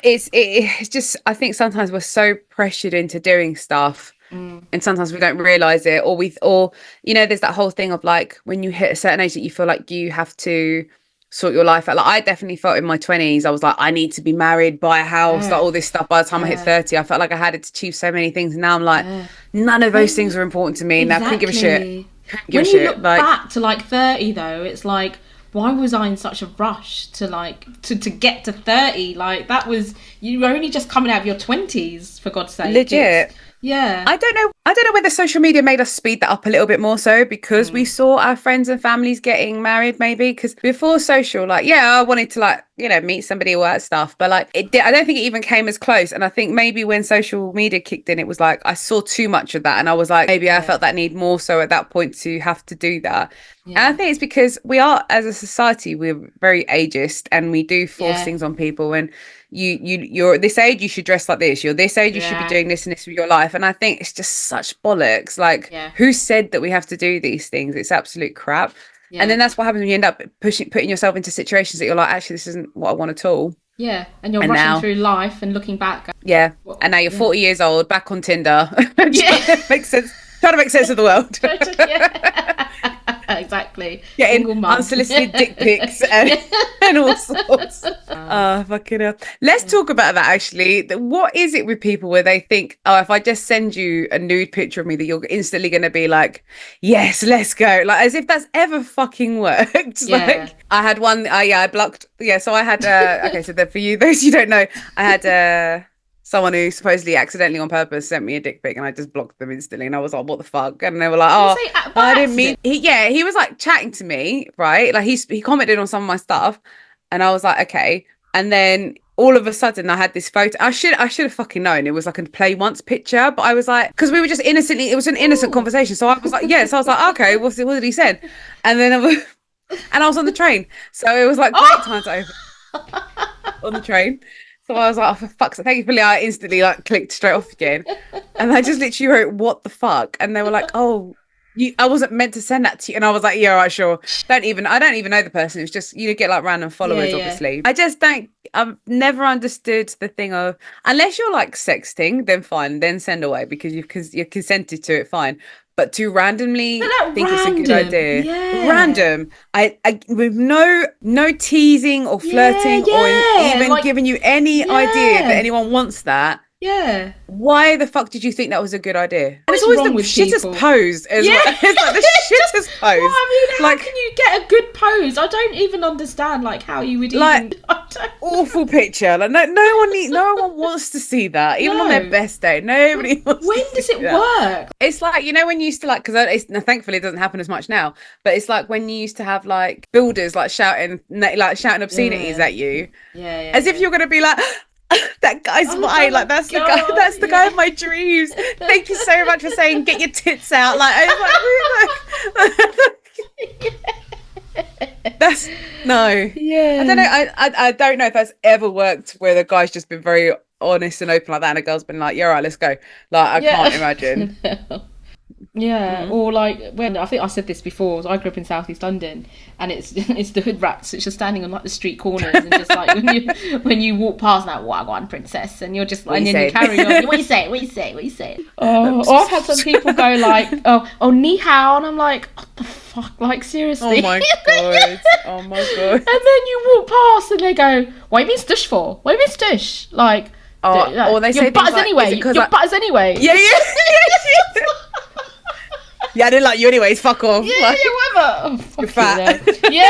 [SPEAKER 2] it's just, I think sometimes we're so pressured into doing stuff. And sometimes we don't realize it, or you know, there's that whole thing of like, when you hit a certain age that you feel like you have to sort your life out. Like, I definitely felt in my 20s, I was like, I need to be married, buy a house, like all this stuff. By the time I hit 30, I felt like I had to achieve so many things. And now I'm like, none of those things are important to me. Exactly. Now I couldn't give a shit.
[SPEAKER 3] When you look back to like 30 though, it's like, why was I in such a rush to like to get to 30? Like, that was, you were only just coming out of your 20s, for God's sake.
[SPEAKER 2] Legit. I don't know whether social media made us speed that up a little bit more so because we saw our friends and families getting married, maybe, because before social, like, I wanted to, like, you know, meet somebody, all that stuff, but like, I don't think it even came as close. And I think maybe when social media kicked in, it was like I saw too much of that, and I was like, maybe I felt that need more so at that point to have to do that. And I think it's because we are, as a society, we're very ageist, and we do force things on people. And you're at this age, you should dress like this. You're this age, you should be doing this and this with your life. And I think it's just such bollocks. Like, who said that we have to do these things? It's absolute crap. And then that's what happens when you end up putting yourself into situations that you're like, actually, this isn't what I want at all.
[SPEAKER 3] Yeah, and you're rushing through life and looking back.
[SPEAKER 2] And now you're 40 years old, back on Tinder. Trying to make sense of the world.
[SPEAKER 3] Exactly. exactly.
[SPEAKER 2] Getting
[SPEAKER 3] Single mum.
[SPEAKER 2] unsolicited dick pics and all sorts. Oh, fucking hell. Let's talk about that, actually. What is it with people where they think, oh, if I just send you a nude picture of me, that you're instantly going to be like, yes, let's go. Like, as if that's ever fucking worked.
[SPEAKER 3] Yeah.
[SPEAKER 2] Like, I had one, I blocked. Yeah, so I had, okay, so for you, those you don't know, I had someone who supposedly accidentally on purpose sent me a dick pic, and I just blocked them instantly. And I was like, what the fuck? And they were like, oh, I didn't mean. He was like chatting to me, right? Like he commented on some of my stuff, and I was like, okay. And then all of a sudden I had this photo. I should have fucking known it was like a play once picture, but I was like, because we were just innocently, it was an innocent conversation. So I was like, yeah. So I was like, okay, what did he send? And then I was on the train. So it was like great time to open on the train. So I was like, oh, for fuck's sake. Thankfully, I instantly like clicked straight off again. And I just literally wrote, what the fuck? And they were like, oh, I wasn't meant to send that to you. And I was like, yeah, all right, sure. I don't even know the person. It's just, you get like random followers, obviously. I've never understood the thing of, unless you're like sexting, then fine, then send away because you're consented to it, fine. But to randomly think it's a good idea, random, I with no teasing or flirting or even like, giving you any idea that anyone wants that.
[SPEAKER 3] Yeah.
[SPEAKER 2] Why the fuck did you think that was a good idea? And
[SPEAKER 3] it's
[SPEAKER 2] always
[SPEAKER 3] wrong
[SPEAKER 2] the
[SPEAKER 3] with
[SPEAKER 2] shittest
[SPEAKER 3] people.
[SPEAKER 2] pose as well. It's like the shittest pose.
[SPEAKER 3] Well, I mean, how can you get a good pose? I don't even understand like how you would
[SPEAKER 2] like awful picture. Like no one wants to see that. Even on their best day, nobody wants
[SPEAKER 3] when
[SPEAKER 2] to
[SPEAKER 3] does
[SPEAKER 2] see
[SPEAKER 3] it
[SPEAKER 2] that.
[SPEAKER 3] work?
[SPEAKER 2] It's like, when you used to like, because thankfully it doesn't happen as much now, but it's like when you used to have like builders like shouting obscenities at you, as if you're gonna be like, that guy's mine, like that's the guy of my dreams. Thank you so much for saying get your tits out. Like I was like, that's no. Yeah. I don't know. I don't know if that's ever worked where the guy's just been very honest and open like that, and a girl's been like, yeah, all right, let's go. Like I can't imagine.
[SPEAKER 3] Yeah, or like when I think I said this before, so I grew up in South East London, and it's the hood rats. It's just standing on like the street corners and just like when you walk past, like wagwan princess, and you're just like, and then you carry on. What you say? Oh, or I've had some people go like, oh ni hao, and I'm like, what the fuck, like seriously?
[SPEAKER 2] Oh my god.
[SPEAKER 3] And then you walk past and they go, what you mean stush for? What you mean stush? Like,
[SPEAKER 2] or they say
[SPEAKER 3] your butters anyway. Your butters anyway.
[SPEAKER 2] Yeah. Yeah, I didn't like you anyways. Fuck off.
[SPEAKER 3] Yeah,
[SPEAKER 2] like,
[SPEAKER 3] whatever. Oh,
[SPEAKER 2] you're fat.
[SPEAKER 3] Yeah.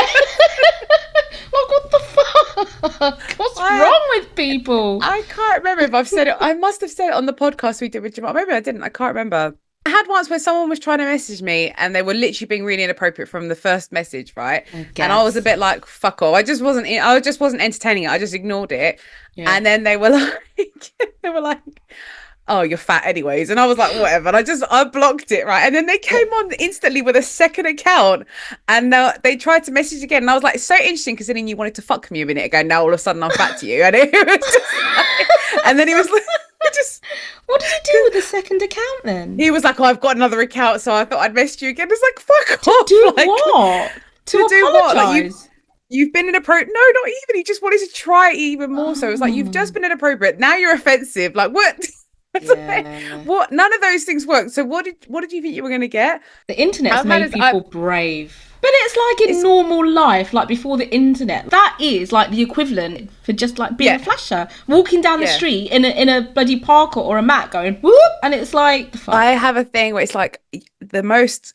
[SPEAKER 3] Like, what the fuck? What's wrong with people?
[SPEAKER 2] I can't remember if I've said it. I must have said it on the podcast we did with Jamal. Maybe I didn't. I can't remember. I had once where someone was trying to message me and they were literally being really inappropriate from the first message, right? And I was a bit like, fuck off. I just wasn't entertaining it. I just ignored it. Yeah. And then they were like, oh, you're fat anyways. And I was like, whatever. And I blocked it, right? And then they came on instantly with a second account and they tried to message again. And I was like, it's so interesting because then you wanted to fuck me a minute ago. Now all of a sudden I'm fat to you. And it was just like, and then he was like,
[SPEAKER 3] what did he do with the second account then?
[SPEAKER 2] He was like, oh, I've got another account, so I thought I'd message you again. It's like, fuck off.
[SPEAKER 3] Do what? To do what?
[SPEAKER 2] Like, you've been inappropriate. No, not even. He just wanted to try it even more. So it's like, you've just been inappropriate. Now you're offensive. Like, what? What? None of those things work. So what did you think you were going to get?
[SPEAKER 3] The internet's made people brave. But it's like in normal life, like before the internet, that is like the equivalent for just like being a flasher, walking down the street in a bloody parker or a mat going whoop, and it's like the fuck.
[SPEAKER 2] I have a thing where it's like the most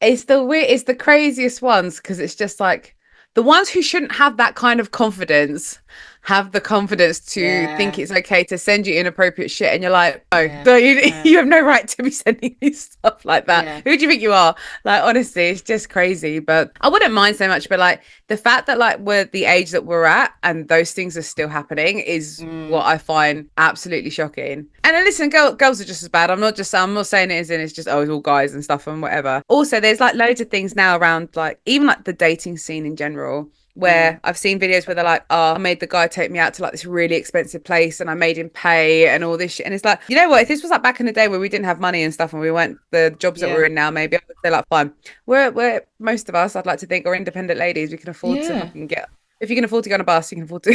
[SPEAKER 2] it's the craziest ones because it's just like the ones who shouldn't have that kind of confidence have the confidence to think it's okay to send you inappropriate shit, and you're like, you have no right to be sending me stuff like that. Who do you think you are? Like, honestly, it's just crazy. But I wouldn't mind so much, but like the fact that like we're the age that we're at and those things are still happening is what I find absolutely shocking. And then listen, girls are just as bad. I'm not saying it as in it's just it's all guys and stuff and whatever. Also, there's like loads of things now around like even like the dating scene in general, where I've seen videos where they're like, oh, I made the guy take me out to like this really expensive place and I made him pay and all this shit. And it's like, you know what, if this was like back in the day where we didn't have money and stuff and we weren't the jobs that we're in now, maybe I would say like, fine, we're most of us, I'd like to think, are independent ladies. We can afford to fucking get if you can afford to go on a bus, you can afford to.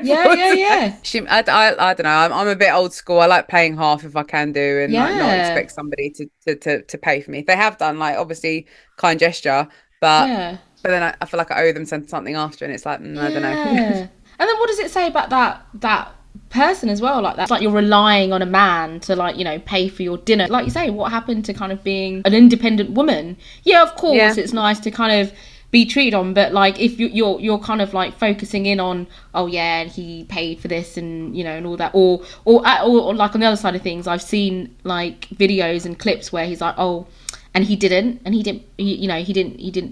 [SPEAKER 3] Yeah.
[SPEAKER 2] I don't know. I'm a bit old school. I like paying half if I can do, and like not expect somebody to pay for me. If they have done, like, obviously kind gesture, but then I feel like I owe them something after, and it's like, I don't know.
[SPEAKER 3] And then what does it say about that person as well? Like, that's like you're relying on a man to, like, you know, pay for your dinner. Like you say, what happened to kind of being an independent woman? Yeah, of course, it's nice to kind of be treated on, but like if you're kind of like focusing in on, oh yeah, he paid for this, and you know, and all that, or like on the other side of things, I've seen like videos and clips where he's like, oh, and he didn't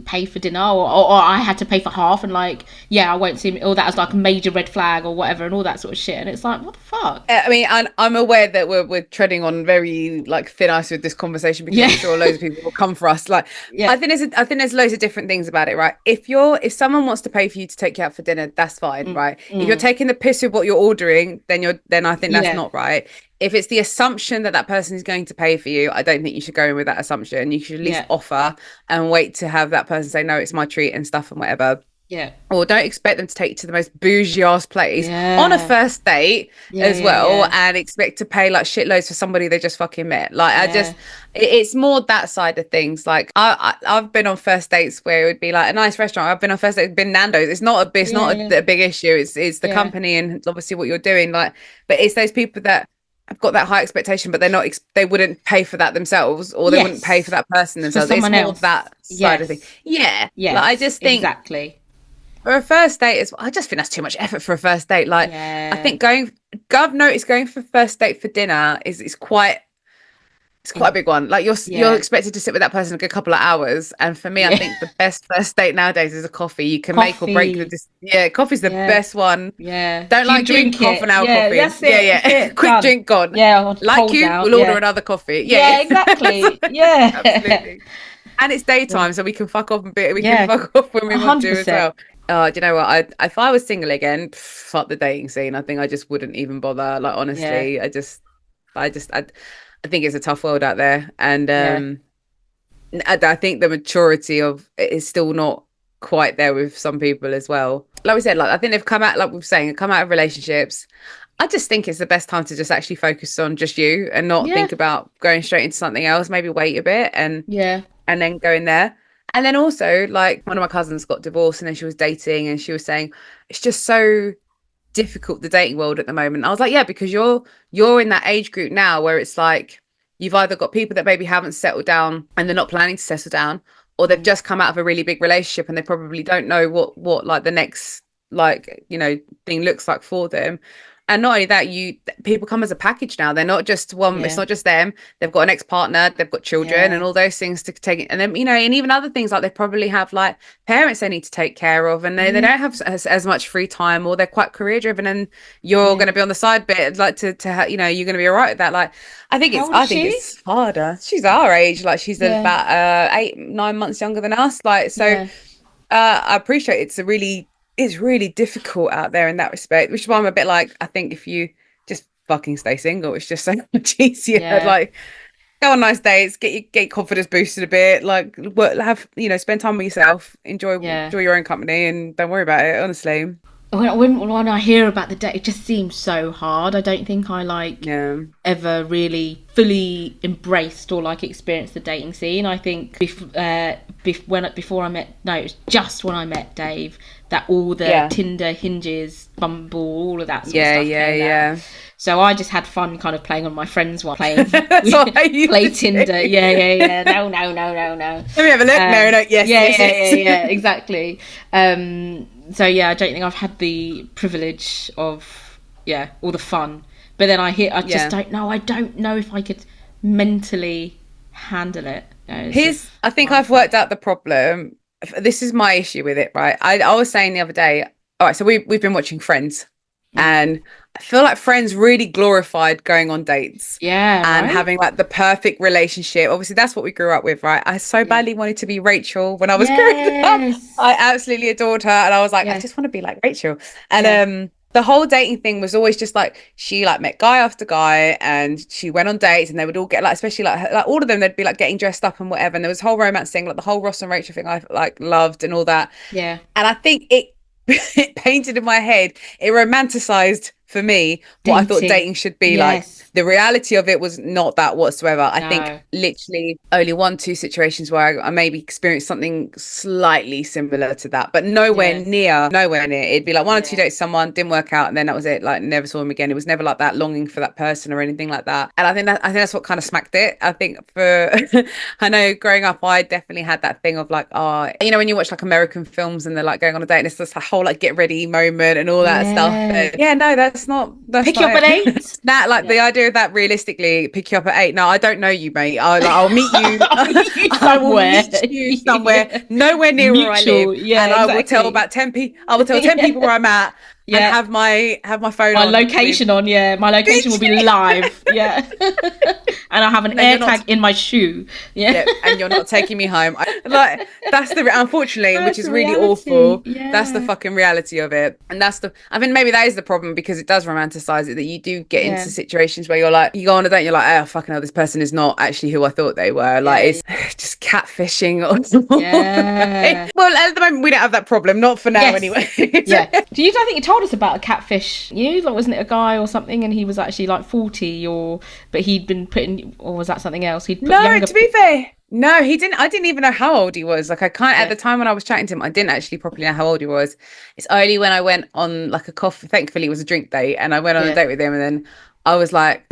[SPEAKER 3] pay for dinner, or I had to pay for half, and like, yeah, I won't see him, or that was like a major red flag or whatever, and all that sort of shit. And it's like, what the fuck?
[SPEAKER 2] I mean, I'm aware that we're treading on very like thin ice with this conversation, because I'm sure loads of people will come for us. Like, I think there's loads of different things about it, right? If someone wants to pay for you to take you out for dinner, that's fine, right? If you're taking the piss with what you're ordering, then I think that's not right. If it's the assumption that person is going to pay for you, I don't think you should go in with that assumption. You should at least offer and wait to have that person say, no, it's my treat and stuff and whatever.
[SPEAKER 3] Yeah.
[SPEAKER 2] Or don't expect them to take you to the most bougie ass place on a first date as well, and expect to pay like shitloads for somebody they just fucking met. Like, it's more that side of things. Like, I've been on first dates where it would be like a nice restaurant. I've been on first dates, been Nando's. It's not a big issue. It's the company and obviously what you're doing. Like, but it's those people that I've got that high expectation, but they're not. They wouldn't pay for that themselves, or they wouldn't pay for that person themselves. It's more that side of thing. Yeah. Like, I just think
[SPEAKER 3] exactly.
[SPEAKER 2] For a first date, I just think that's too much effort for a first date. Like, I think I've noticed going for first date for dinner is quite a big one. Like, you're expected to sit with that person a good couple of hours, and for me, I think the best first date nowadays is a coffee. You can make or break coffee's the best one. Don't like drink half an hour coffee.
[SPEAKER 3] That's it.
[SPEAKER 2] Quick
[SPEAKER 3] Done.
[SPEAKER 2] drink gone. Like you, we'll order another coffee.
[SPEAKER 3] Exactly.
[SPEAKER 2] Absolutely. And it's daytime, so we can fuck off a bit. We can fuck off when we want to as well. Do you know what? If I was single again, fuck the dating scene. I think I just wouldn't even bother. Like, honestly, I think it's a tough world out there, and I think the maturity of it is still not quite there with some people as well. Like we said, like, I think they've come out, like we were saying, come out of relationships. I just think it's the best time to just actually focus on just you and not think about going straight into something else. Maybe wait a bit and then go in there. And then also, like, one of my cousins got divorced, and then she was dating, and she was saying it's just so difficult, the dating world at the moment. I was like, yeah, because you're in that age group now where it's like you've either got people that maybe haven't settled down and they're not planning to settle down, or they've just come out of a really big relationship and they probably don't know what like the next, like, you know, thing looks like for them. And not only that, people come as a package now. They're not just one. It's not just them. They've got an ex-partner. They've got children and all those things to take. And then, you know, and even other things, like they probably have like parents they need to take care of, and they don't have as much free time, or they're quite career driven. And you're going to be on the side bit, like to you know, you're going to be all right with that. Like, I think it's harder. She's our age. Like, she's about 8-9 months younger than us. Like, so I appreciate it's really difficult out there in that respect, which is why I'm a bit like, I think if you just fucking stay single, it's just so much easier. Like, go on nice dates, get your confidence boosted a bit, like, have, you know, spend time with yourself, enjoy your own company, and don't worry about it, honestly.
[SPEAKER 3] When I hear about the date, it just seems so hard. I don't think I ever really fully embraced or like experienced the dating scene. I think before I met, no, it was just when I met Dave that all the Tinder, Hinges, Bumble, all of that sort of stuff came out. So I just had fun kind of playing on my friends while playing play Tinder. Yeah. No.
[SPEAKER 2] Let me have a look. No, yes.
[SPEAKER 3] Exactly. So I don't think I've had the privilege of all the fun. But then I just don't know. I don't know if I could mentally handle it. No,
[SPEAKER 2] I think I've worked out the problem. This is my issue with it, right? I was saying the other day, all right, so we've been watching Friends, and I feel like Friends really glorified going on dates and having like the perfect relationship. Obviously that's what we grew up with, right? I so badly wanted to be Rachel when I was growing up. I absolutely adored her, and I was like, I just want to be like Rachel. And the whole dating thing was always just like, she like met guy after guy, and she went on dates, and they would all get like, especially like all of them, they'd be like getting dressed up and whatever, and there was whole romance thing, like the whole Ross and Rachel thing I like loved and all that. And I think painted in my head, it romanticized for me what I thought dating should be like. The reality of it was not that whatsoever. I think literally only 1-2 situations where I maybe experienced something slightly similar to that, but nowhere near. It'd be like 1 or 2 dates, someone didn't work out, and then that was it. Like, never saw him again. It was never like that longing for that person or anything like that. And I think that's what kind of smacked it. I think for I know growing up, I definitely had that thing of like, oh, you know, when you watch like American films and they're like going on a date, and it's just a whole like get ready moment and all that stuff. And, no, that's
[SPEAKER 3] pick you up at 8.
[SPEAKER 2] That like the idea of that, realistically, pick you up at 8. No, I don't know you, mate. I'll meet you.
[SPEAKER 3] I will
[SPEAKER 2] meet you somewhere, nowhere near where I live. And I will tell about 10 people. I will tell 10 people where I'm at. And have my phone
[SPEAKER 3] my
[SPEAKER 2] on
[SPEAKER 3] location on. My location will be live. And I have an air tag in my shoe.
[SPEAKER 2] And you're not taking me home. Like, that's unfortunately, which is really awful. That's the fucking reality of it. And I mean, maybe that is the problem, because it does romanticize it, that you do get into situations where you're like, you go on a date and you're like, oh fucking hell, this person is not actually who I thought they were. Like, it's just catfishing or something. Well, at the moment we don't have that problem, not for now anyway.
[SPEAKER 3] Do you, I think you told us about a catfish, like, wasn't it a guy or something, and he was actually like 40, but he'd been putting, or was that something else? To
[SPEAKER 2] be fair, no, he didn't. I didn't even know how old he was. Like, I can't, at the time when I was chatting to him, I didn't actually properly know how old he was. It's only when I went on like a coffee, thankfully it was a drink date, and I went on a date with him, and then I was like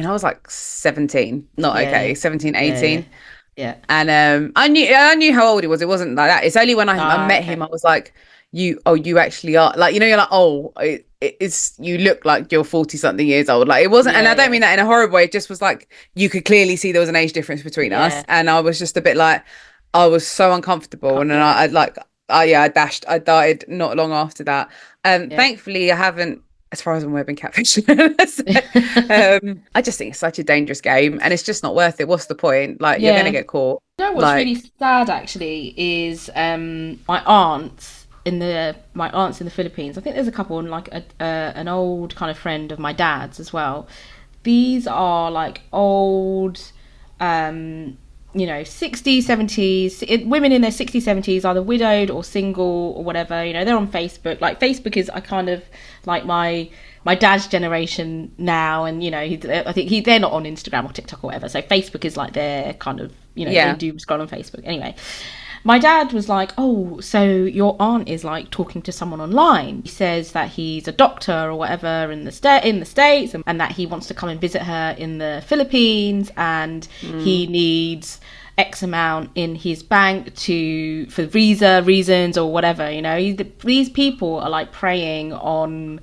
[SPEAKER 2] 17, 17, 18. And I knew how old he was. It wasn't like that. It's only when I met him, I was like, you actually are, like, you know, you're like, oh, it's you look like you're 40 something years old. Like, it wasn't, and I don't mean that in a horrible way. It just was like, you could clearly see there was an age difference between us, and I was just a bit like, I was so uncomfortable, and then I died not long after that. Thankfully I haven't, as far as I'm aware, been catfished. I just think it's such a dangerous game, and it's just not worth it. What's the point? Like, you're gonna get caught.
[SPEAKER 3] You know what's really sad actually is my aunts in the Philippines. I think there's a couple, and like an old kind of friend of my dad's as well. These are like old 60s, 70s, women in their 60s, 70s, either widowed or single or whatever. You know, they're on Facebook. Like, Facebook is kind of like my dad's generation now, and you know, I think they're not on Instagram or TikTok or whatever. So Facebook is like their kind of, they do scroll on Facebook anyway. My dad was like, oh, so your aunt is like talking to someone online. He says that he's a doctor or whatever in the States, and that he wants to come and visit her in the Philippines, and he needs X amount in his bank for visa reasons or whatever. You know, these people are like preying on,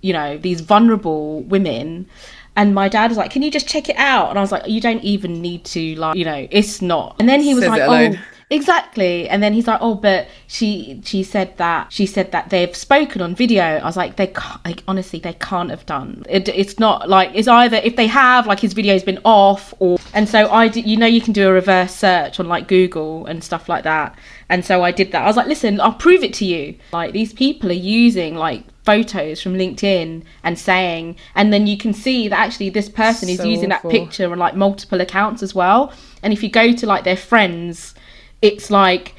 [SPEAKER 3] these vulnerable women. And my dad was like, can you just check it out? And I was like, you don't even need to, like, it's not. And then he was like, oh, exactly. And then he's like, oh, but she said that they've spoken on video. I was like, they can't, like, honestly, they can't have done. It's not like, it's either, if they have, like, his video's been off, or, and so I did, you can do a reverse search on like Google and stuff like that. And so I did that. I was like, listen, I'll prove it to you. Like, these people are using like photos from LinkedIn and saying, and then you can see that actually this person is using that picture on like multiple accounts as well. And if you go to like their friends, it's like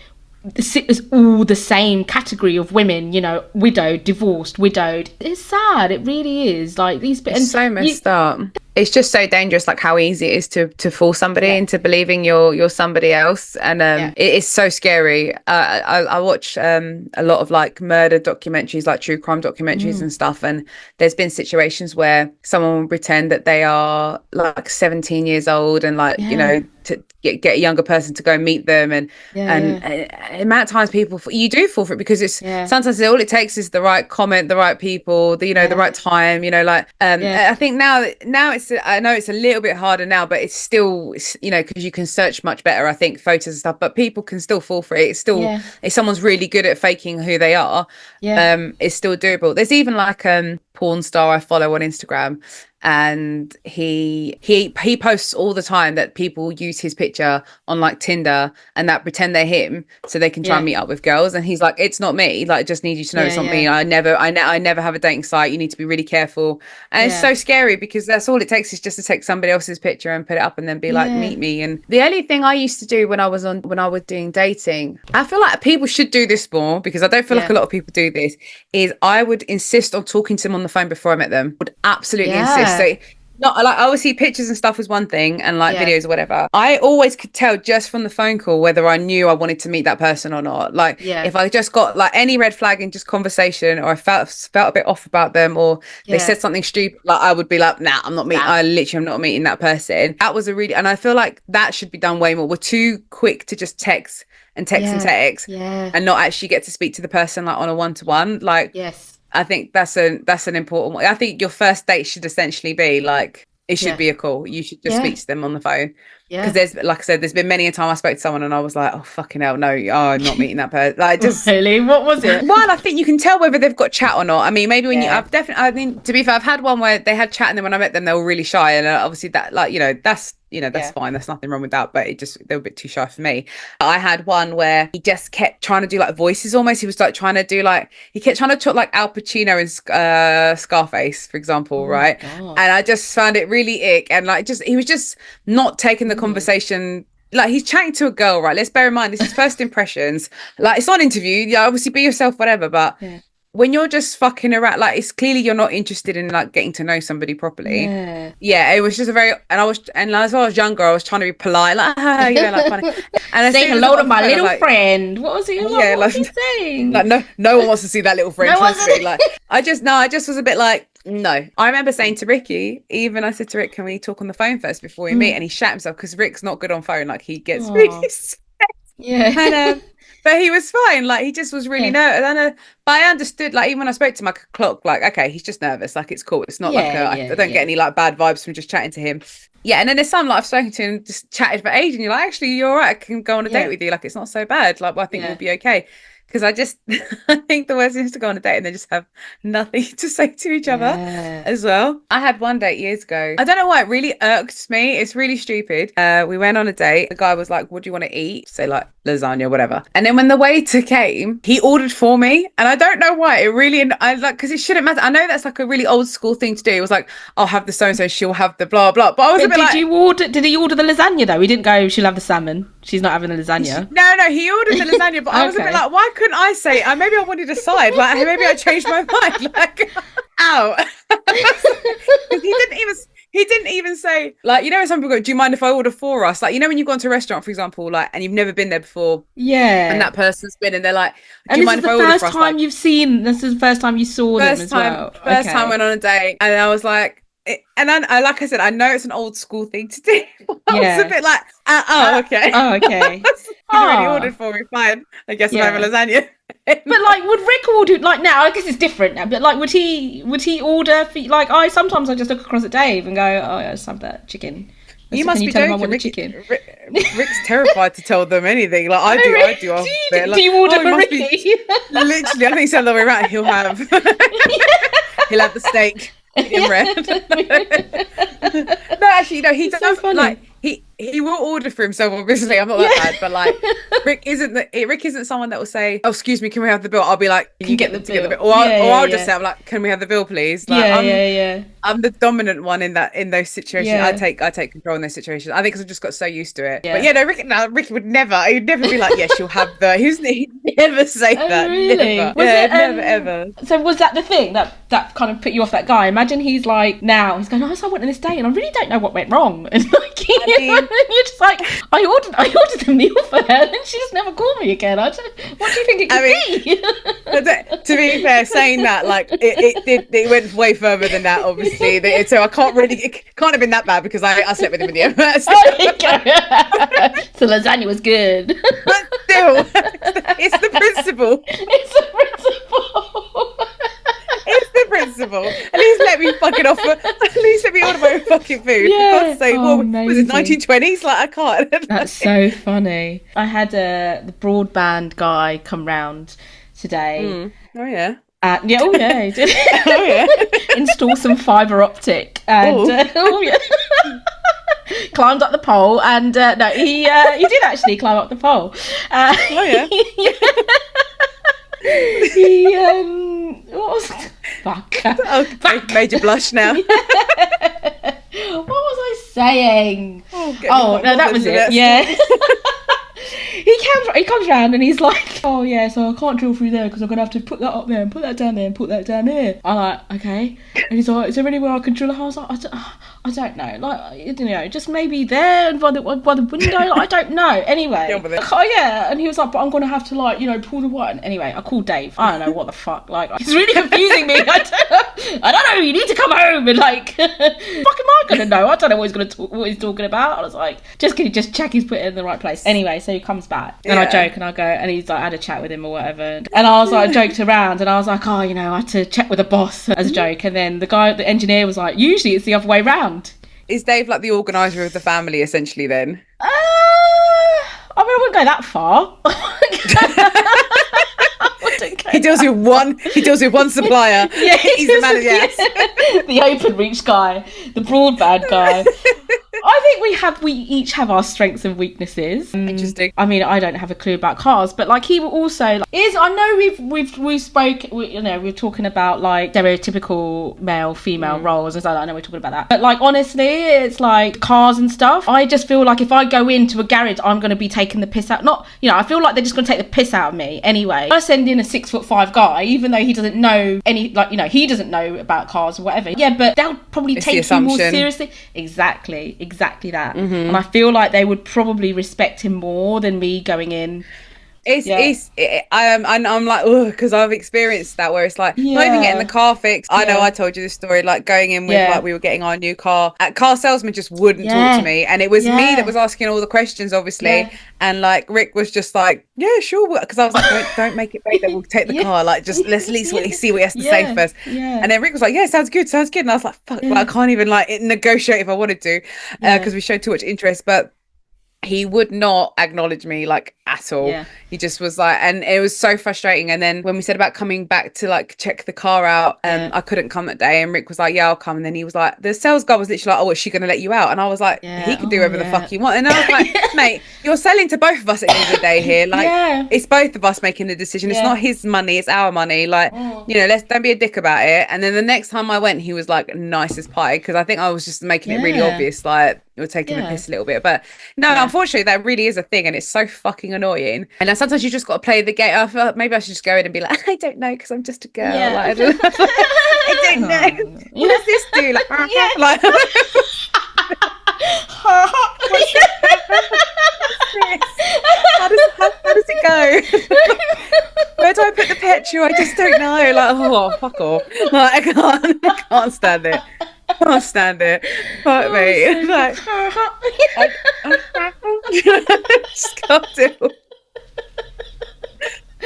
[SPEAKER 3] it's all the same category of women, widowed, divorced, widowed. It's sad. It really is. Like, these,
[SPEAKER 2] it's so messed up. It's just so dangerous, like how easy it is to fool somebody into believing you're somebody else, and it is so scary. I watch a lot of like murder documentaries, like true crime documentaries and stuff, and there's been situations where someone will pretend that they are like 17 years old, and like to get a younger person to go and meet them, and the amount of times you do fall for it, because it's sometimes all it takes is the right comment, the right people, the right time, I think now I know it's a little bit harder now, but it's still, because you can search much better, I think, photos and stuff, but people can still fall for it. It's still, if someone's really good at faking who they are, it's still doable. There's even like porn star I follow on Instagram, and he posts all the time that people use his picture on like Tinder and that pretend they're him so they can try and meet up with girls. And he's like, it's not me. Like, I just need you to know it's not me. I never have a dating site. You need to be really careful. And it's so scary because that's all it takes is just to take somebody else's picture and put it up and then be like, meet me. And the only thing I used to do when I was doing dating, I feel like people should do this more because I don't feel like a lot of people do this, is I would insist on talking to them on the phone before I met them. Would absolutely insist. So not like obviously pictures and stuff was one thing and like videos or whatever. I always could tell just from the phone call whether I knew I wanted to meet that person or not. Like if I just got like any red flag in just conversation, or I felt a bit off about them, or they said something stupid, like I would be like, nah, I'm not meeting. I literally am not meeting that person. That was and I feel like that should be done way more. We're too quick to just text and and not actually get to speak to the person like on a one-to-one. Like I think that's an important one. I think your first date should essentially be like, it should be a call. You should just speak to them on the phone. Because there's, like I said, there's been many a time I spoke to someone and I was like, oh fucking hell, no, I'm not meeting that person. Like, just
[SPEAKER 3] really, what was it?
[SPEAKER 2] Well, I think you can tell whether they've got chat or not. I mean, maybe when I mean, to be fair, I've had one where they had chat and then when I met them, they were really shy, and obviously that, like, that's fine. There's nothing wrong with that, but they were a bit too shy for me. I had one where he just kept trying to do like voices almost. He was like trying to do like, he kept trying to talk like Al Pacino in Scarface, for example, right? God. And I just found it really ick, and like he was just not taking the conversation. Like, he's chatting to a girl, right? Let's bear in mind this is first impressions. Like, it's not an interview. Yeah, obviously be yourself, whatever, but when you're just fucking around, like, it's clearly you're not interested in like getting to know somebody properly. It was just and as I was younger, I was trying to be polite, like, like funny, and
[SPEAKER 3] say hello to my little friend. What was he like? What was he saying?
[SPEAKER 2] Like, no one wants to see that little friend. Like, I just was a bit like, no. I remember saying to Ricky, I said to Rick, can we talk on the phone first before we meet? And he shat himself because Rick's not good on phone. Like, he gets really stressed. And, but he was fine. Like, he just was really nervous. But I understood, like, even when I spoke to him, I could clock, like, okay, he's just nervous. Like, it's cool. It's not I don't get any like bad vibes from just chatting to him. And then there's some like I've spoken to and just chatted for ages, and you're like, actually, you're all right. I can go on a date with you. Like, it's not so bad. Like, well, I think we'll be okay. Because I think the worst is to go on a date and they just have nothing to say to each other as well. I had one date years ago. I don't know why, it really irks me. It's really stupid. We went on a date. The guy was like, what do you want to eat? Say like lasagna, whatever. And then when the waiter came, he ordered for me. And I don't know why. It really, because it shouldn't matter. I know that's like a really old school thing to do. It was like, I'll have the so-and-so, she'll have the blah, blah. But I was a bit
[SPEAKER 3] did he order the lasagna though? He didn't go, she'll have the salmon. She's not having the lasagna.
[SPEAKER 2] No, he ordered the lasagna, but I was a bit like, why couldn't I say, maybe I wanted a side, like maybe I changed my mind, like, ow. He didn't even say, like, you know when some people go, do you mind if I order for us? Like, you know when you've gone to a restaurant, for example, like, and you've never been there before, and that person's been, and they're like, do you mind if I order for us?
[SPEAKER 3] This is the first time you saw them as well.
[SPEAKER 2] First time I went on a date, and I was like, and I like I said, I know it's an old school thing to do. I was a bit like, okay. He's already ordered for me, fine. I guess I'm having lasagna.
[SPEAKER 3] But like, would Rick order, like, now I guess it's different now, but like, would he order for, like, I just look across at Dave and go, oh, yeah, just have that chicken.
[SPEAKER 2] You must be joking.
[SPEAKER 3] Chicken.
[SPEAKER 2] Rick's terrified to tell them anything. Like, I do.
[SPEAKER 3] Do you order for Ricky?
[SPEAKER 2] Literally, I think it's the other way around. He'll have the steak in red. No, actually, no, he does. So like, he will order for himself, obviously. I'm not that bad, but like, Rick isn't someone that will say, oh, excuse me, can we have the bill? I'll be like, can you get the bill? Or I'll just say, I'm like, can we have the bill, please? Like, I'm the dominant one in those situations. I take control in those situations. I think because I've just got so used to it. But Ricky would never. He'd never be like, yes, you'll have the. He'd never say that.
[SPEAKER 3] Really?
[SPEAKER 2] Never. Never ever.
[SPEAKER 3] So was that the thing that kind of put you off that guy? Imagine he's like, now he's going, I went on this date and I really don't know what went wrong. And like, you're just like, I ordered them the offer and she just never called me again. What do you think it could be?
[SPEAKER 2] To be fair, saying that, like, it went way further than that, obviously. So I can't really, it can't have been that bad because I slept with him in the end.
[SPEAKER 3] So lasagna was good.
[SPEAKER 2] But still, it's the principle. It's the principle. At least let me fucking offer. At least let me order my own fucking food. For God's sake, what was it, 1920s? Like, I can't.
[SPEAKER 3] That's so funny. I had the broadband guy come round today.
[SPEAKER 2] Oh yeah.
[SPEAKER 3] Yeah, oh yeah, he did.
[SPEAKER 2] Oh yeah.
[SPEAKER 3] Install some fibre optic and oh yeah. Climbed up the pole and no, he did actually climb up the pole.
[SPEAKER 2] Oh yeah.
[SPEAKER 3] He what was fuck?
[SPEAKER 2] Oh, made you blush now.
[SPEAKER 3] What was I saying?
[SPEAKER 2] No,
[SPEAKER 3] that was it. Yeah. He comes round and he's like, oh yeah, so I can't drill through there because I'm gonna have to put that up there and put that down there and put that down there. I'm like, okay. And he's like, is there anywhere I can drill a hole? I was like, I don't know, like, you know, just maybe there by the window. I don't know. Anyway, oh yeah, and he was like, but I'm gonna have to, like, you know, pull the wire. Anyway, I called Dave. I don't know what the fuck. Like, it's really confusing me. I don't know. You need to come home and like, fuck am I gonna know? I don't know what he's talking about. I was like, can you just check he's put it in the right place? Anyway, so he comes back and I joke and I go, and he's like, I had a chat with him or whatever, and I was like, joked around and I was like, oh, you know, I had to check with the boss as a joke, and then the engineer was like, usually it's the other way round.
[SPEAKER 2] Is Dave like the organizer of the family essentially then?
[SPEAKER 3] I mean, I wouldn't go that far.
[SPEAKER 2] He deals with one supplier.
[SPEAKER 3] Yeah,
[SPEAKER 2] he's the manager. Yes.
[SPEAKER 3] The open reach guy, the broadband guy. I think we each have our strengths and weaknesses.
[SPEAKER 2] Interesting.
[SPEAKER 3] I mean, I don't have a clue about cars, but like he will also I know we're talking about like stereotypical male female roles and stuff. I know we're talking about that, but like honestly, it's like cars and stuff. I just feel like if I go into a garage, I'm going to be taking the piss out. Not, you know, I feel like they're just going to take the piss out of me anyway. I send in a 6'5" guy, even though he doesn't know any, like, you know, he doesn't know about cars or whatever. Yeah, but they'll probably take you more seriously. Exactly that. And I feel like they would probably respect him more than me going in. I'm like, because I've experienced that where it's like not even getting the car fixed. I know I told you this story, like going in with like we were getting our new car. Car salesman just wouldn't talk to me, and it was me that was asking all the questions, obviously. And like Rick was just like, yeah, sure, because I was like, don't make it big, that we'll take the car. Like, just let's at least see what he has to say first. And then Rick was like, yeah, sounds good. And I was like, fuck, like, I can't even like negotiate if I wanted to, because we showed too much interest, but he would not acknowledge me like at all. He just was like, and it was so frustrating. And then when we said about coming back to like check the car out, I couldn't come that day, and Rick was like, yeah, I'll come. And then he was like, the sales guy was literally like, oh, is she gonna let you out? And I was like, he can do whatever the fuck he wants. And I was like, mate, you're selling to both of us at the end of the day here. Like, it's both of us making the decision. It's not his money, it's our money. Like, you know, don't be a dick about it. And then the next time I went, he was like nice as pie, because I think I was just making it really obvious, like, you're taking the piss a little bit. But no, unfortunately, that really is a thing, and it's so fucking annoying. And sometimes you just got to play the game. I feel like maybe I should just go in and be like, I don't know, because I'm just a girl. Like, I don't know. What does this do? Like, like how does it go? Where do I put the petrol? I just don't know. Like, oh, fuck off. Like, I can't stand it. Can't stand it. Fuck me. Like, I just can't do.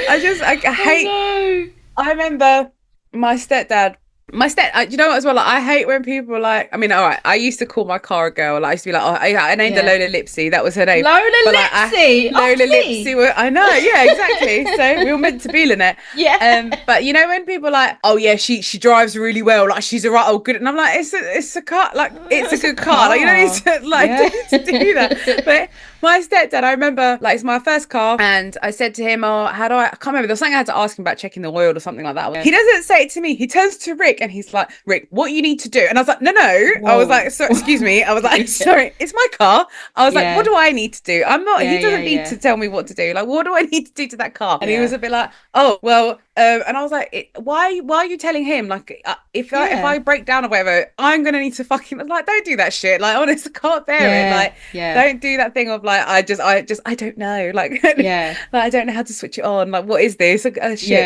[SPEAKER 3] I hate. I remember my stepdad. You know what as well? Like, I hate when people like. I mean, all right. I used to call my car a girl. Like, I used to be like, oh, I named her Lola Lipsy. That was her name. Lola Lipsy.
[SPEAKER 2] Lola Lipsy. I know. Yeah, exactly. So we were meant to be Lynette. Yeah. But you know when people are like, oh yeah, she drives really well. Like, she's a right old good. And I'm like, it's a car. Like, it's a good car. Like, you don't need to don't need to do that. But my stepdad, I remember, like, it's my first car, and I said to him, oh, how do I can't remember. There was something I had to ask him about checking the oil or something like that. He doesn't say it to me. He turns to Rick and he's like, Rick, what you need to do? And I was like, no. Whoa. I was like, so, excuse me. I was like, sorry, it's my car. I was like, what do I need to do? I'm not, he doesn't need to tell me what to do. Like, what do I need to do to that car? And he was a bit like, oh, well, and I was like, why are you telling him? Like, if I break down or whatever, I'm going to need to fucking, like, don't do that shit. Like, honestly, I can't bear it. Like, don't do that thing of like, I don't know. Like, like, I don't know how to switch it on. Like, what is this? Shit.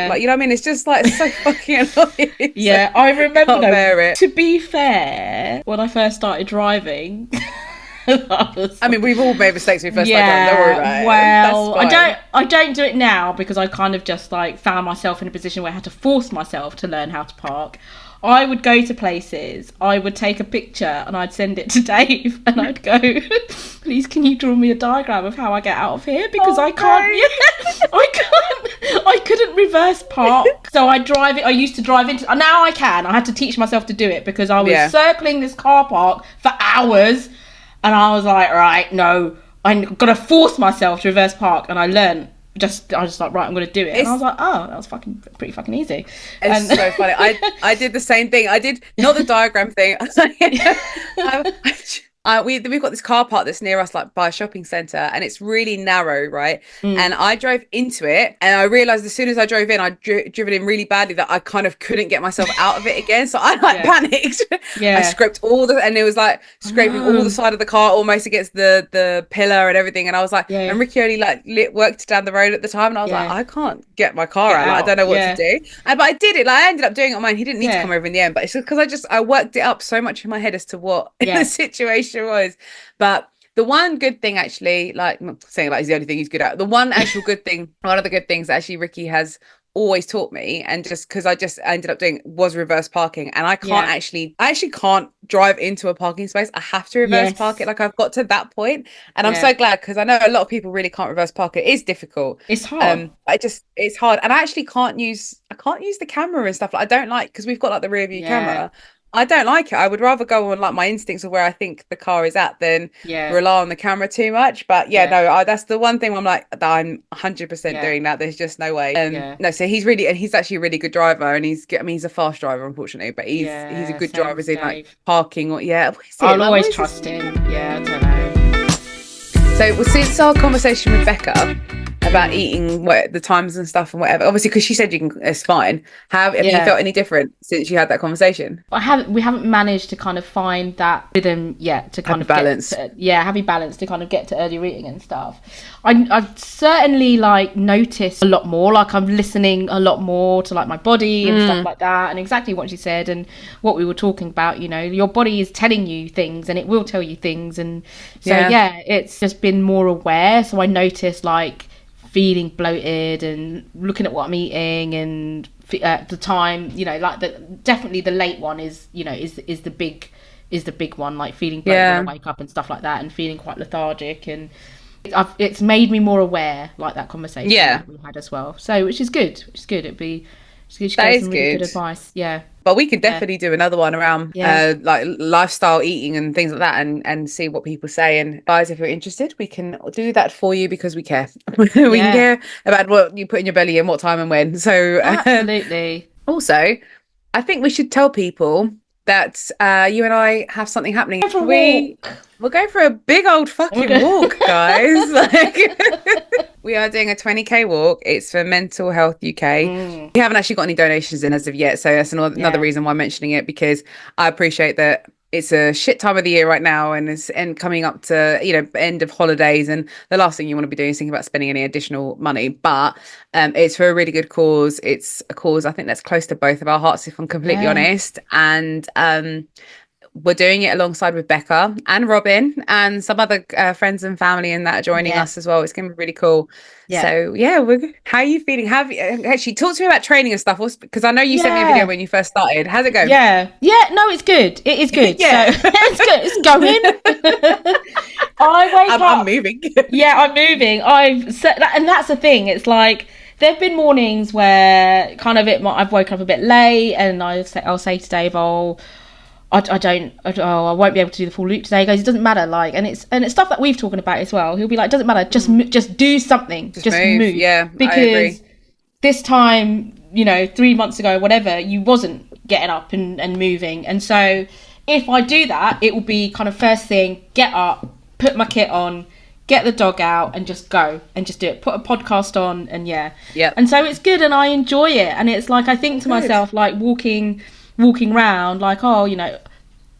[SPEAKER 2] Like, you know what I mean? It's just like so fucking annoying.
[SPEAKER 3] Yeah, I remember though, to be fair, when I first started driving, I
[SPEAKER 2] mean, we've all made mistakes when we first started driving. Don't worry about it.
[SPEAKER 3] Well, I don't do it now because I kind of just like found myself in a position where I had to force myself to learn how to park. I would go to places, I would take a picture and I'd send it to Dave and I'd go, please can you draw me a diagram of how I get out of here, because I can't I couldn't reverse park, so I used to drive into, now I can. I had to teach myself to do it because I was circling this car park for hours, and I was like, right, no, I'm gonna force myself to reverse park, and I learned. I was just like, right, I'm gonna do it, and I was like, oh, that was pretty fucking easy.
[SPEAKER 2] It's so funny. I did the same thing. I did not the diagram thing. We've got this car park that's near us, like by a shopping centre, and it's really narrow, right? And I drove into it, and I realised as soon as I drove in, I'd driven in really badly that I kind of couldn't get myself out of it again. So I panicked. I scraped and it was like scraping all the side of the car almost against the pillar and everything. And I was like, and Ricky only worked down the road at the time, and I was like, I can't get my car out. Like, I don't know what to do. But I did it. Like, I ended up doing it on mine. He didn't need to come over in the end, but it's just because I worked it up so much in my head as to what the situation was. But the one good thing, actually, like, I'm not saying like he's the only thing he's good at, the one actual good thing, one of the good things that actually Ricky has always taught me, and just because I ended up doing, was reverse parking. And I actually can't drive into a parking space. I have to reverse park it. Like, I've got to that point, and I'm so glad, because I know a lot of people really can't reverse park it. It's difficult.
[SPEAKER 3] It's hard.
[SPEAKER 2] It's hard. And I actually can't use the camera and stuff. Like, I don't like, because we've got like the rear view camera. I don't like it. I would rather go on like my instincts of where I think the car is at than rely on the camera too much. But that's the one thing where I'm like, I'm 100% doing that. There's just no way. No, so he's actually a really good driver, and he's a fast driver, unfortunately, but he's a good driver in like parking or
[SPEAKER 3] I'll always trust him. I don't know.
[SPEAKER 2] So since our conversation with Becca about eating the times and stuff and whatever, obviously, because she said it's fine. Have you felt any different since you had that conversation?
[SPEAKER 3] We haven't managed to kind of find that rhythm yet to kind of
[SPEAKER 2] balance.
[SPEAKER 3] Happy balance to kind of get to early eating and stuff. I've certainly like noticed a lot more. Like, I'm listening a lot more to like my body and stuff like that, and exactly what she said and what we were talking about. You know, your body is telling you things, and it will tell you things, and so it's just been more aware. So I noticed like feeling bloated and looking at what I'm eating, and at the time, you know, like definitely the late one is, you know, is the big one, like feeling bloated when I wake up and stuff like that, and feeling quite lethargic, and it's made me more aware, like that conversation that we had as well. So which is good. She gave some really good advice.
[SPEAKER 2] But we could definitely do another one around like lifestyle eating and things like that, and see what people say. And guys, if you're interested, we can do that for you, because we care. We care about what you put in your belly and what time and when. So
[SPEAKER 3] absolutely.
[SPEAKER 2] Also, I think we should tell people that you and I have something happening. We'll go for a big old fucking walk, guys. Like, we are doing a 20k walk. It's for Mental Health UK. We haven't actually got any donations in as of yet, so that's another reason why I'm mentioning it, because I appreciate that it's a shit time of the year right now, and it's coming up to, you know, end of holidays, and the last thing you want to be doing is thinking about spending any additional money. But it's for a really good cause. It's a cause I think that's close to both of our hearts, if I'm completely honest. And we're doing it alongside with Becca and Robin and some other friends and family and that are joining us as well. It's going to be really cool. So how are you feeling? Actually, talk to me about training and stuff, because I know you sent me a video when you first started. How's it going?
[SPEAKER 3] No, it's good. It is good. So it's good. It's going. I'm
[SPEAKER 2] moving.
[SPEAKER 3] I'm moving. And that's the thing. It's like, there've been mornings where kind of I've woken up a bit late, and I'll say to Dave, I won't be able to do the full loop today. He goes, it doesn't matter, like, and it's stuff that we've talking about as well. He'll be like, doesn't matter, just do something, just move. Because this time, you know, 3 months ago, whatever, you wasn't getting up and moving, and so if I do that, it will be kind of first thing, get up, put my kit on, get the dog out, and just go and just do it. Put a podcast on, and and so it's good, and I enjoy it, and it's like, I think to myself, like, walking around, like, you know,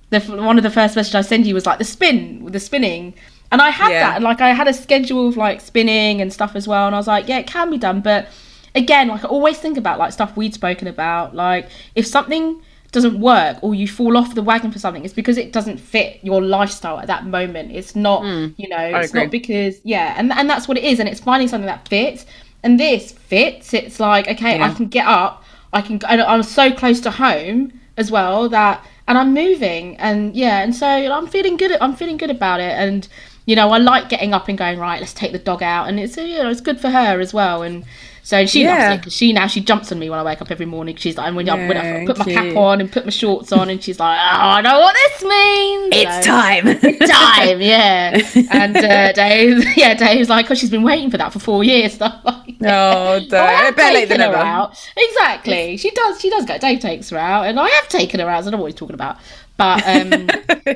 [SPEAKER 3] one of the first messages I sent you was like the spinning, and I had that, and like I had a schedule of like spinning and stuff as well, and I was like, it can be done, but again, like, I always think about like stuff we'd spoken about, like, if something doesn't work or you fall off the wagon for something, it's because it doesn't fit your lifestyle at that moment. It's not you know, it's not because and that's what it is, and it's finding something that fits, and this fits. It's like, okay, I can get up, I'm so close to home as well, and I'm moving, and so I'm feeling good about it, and you know, I like getting up and going, right, let's take the dog out, and it's, you know, it's good for her as well, and So she loves it, because she jumps on me when I wake up every morning. She's like, and when I put my cap on and put my shorts on, and she's like, oh, I know what this means.
[SPEAKER 2] It's time.
[SPEAKER 3] It's time, yeah. And Dave's like, oh, she's been waiting for that for 4 years. And I'm like,
[SPEAKER 2] oh, better late than never.
[SPEAKER 3] Out. Exactly. She does go. Dave takes her out, and I have taken her out. So I don't know what he's talking about. But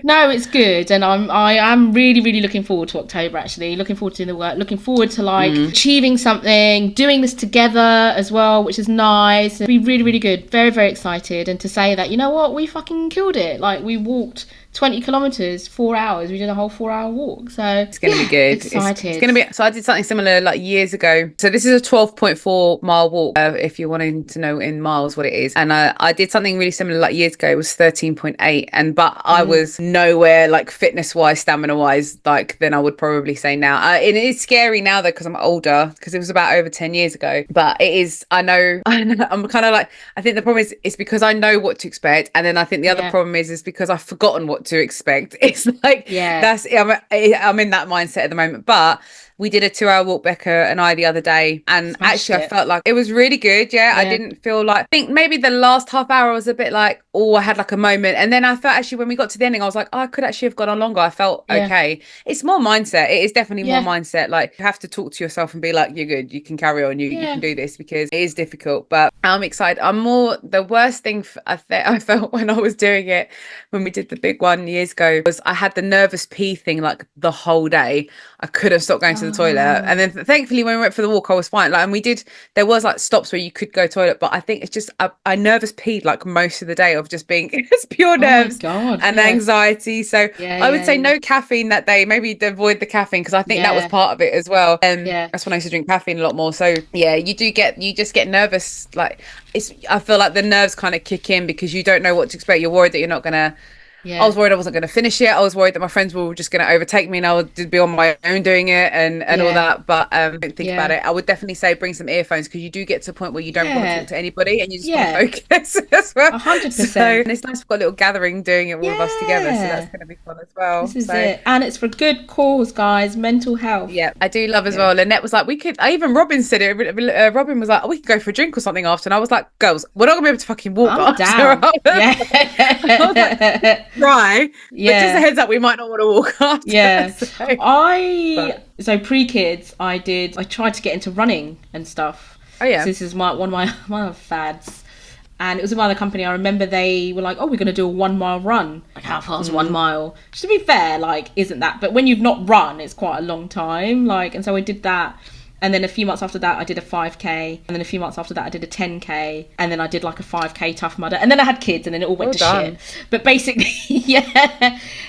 [SPEAKER 3] no, it's good, and I am really, really looking forward to October. Actually, looking forward to doing the work, looking forward to like achieving something, doing this together as well, which is nice. It'll be really, really good. Very, very excited, and to say that, you know what, we fucking killed it. Like, we walked 20 kilometers, 4 hours. We did a whole 4-hour walk, so
[SPEAKER 2] it's gonna be good.
[SPEAKER 3] Excited.
[SPEAKER 2] It's gonna be. So I did something similar like years ago. So this is a 12.4 mile walk, if you're wanting to know in miles what it is. And I did something really similar like years ago. It was 13.8, but I was nowhere like fitness wise, stamina wise, like than I would probably say now. It is scary now though, because I'm older, because it was about over 10 years ago. But it is. I know. I'm kind of like. I think the problem is it's because I know what to expect, and then I think the other problem is because I've forgotten what to expect. It's like I'm in that mindset at the moment. But we did a 2-hour walk, Becca and I, the other day, and I felt like it was really good. I didn't feel like, I think maybe the last half hour was a bit like, oh, I had like a moment, and then I felt actually when we got to the ending I was like, oh, I could actually have gone on longer. I felt okay. It's more mindset. It is definitely more mindset. Like, you have to talk to yourself and be like, you're good, you can carry on, you can do this, because it is difficult. But I'm excited. The worst thing I felt when I was doing it, when we did the big one years ago, was I had the nervous pee thing like the whole day. I couldn't stop going to the toilet, and then thankfully when we went for the walk I was fine. Like, and there was like stops where you could go toilet, but I think it's just I nervous peed like most of the day of just being it's pure nerves and anxiety. So I would say no caffeine that day. Maybe avoid the caffeine, because I think that was part of it as well. That's when I used to drink caffeine a lot more. So you just get nervous. Like, I feel like the nerves kind of kick in because you don't know what to expect. You're worried that you're not gonna. I was worried I wasn't going to finish it. I was worried that my friends were just going to overtake me and I would be on my own doing it and all that. But don't think about it. I would definitely say bring some earphones, because you do get to a point where you don't want to talk to anybody and you just want to focus as well.
[SPEAKER 3] 100%.
[SPEAKER 2] So, and it's nice we've got a little gathering doing it all of us together. So that's going to be fun as well.
[SPEAKER 3] This is it. And it's for good cause, guys. Mental health.
[SPEAKER 2] Yeah, I do love as well. Lynette was like, even Robin said it. Robin was like, we could go for a drink or something after. And I was like, girls, we're not going to be able to fucking walk after. I was like, try. But just a heads up, we might not want to walk after.
[SPEAKER 3] So pre-kids, I tried to get into running and stuff.
[SPEAKER 2] Oh yeah.
[SPEAKER 3] So this is one of my fads. And it was another company. I remember they were like, oh, we're going to do a 1 mile run. Like, how far is 1 mile? To be fair, like, isn't that? But when you've not run, it's quite a long time. Like, and so I did that. And then a few months after that, I did a 5K. And then a few months after that, I did a 10K. And then I did like a 5K Tough Mudder. And then I had kids, and then it all went to shit. But basically,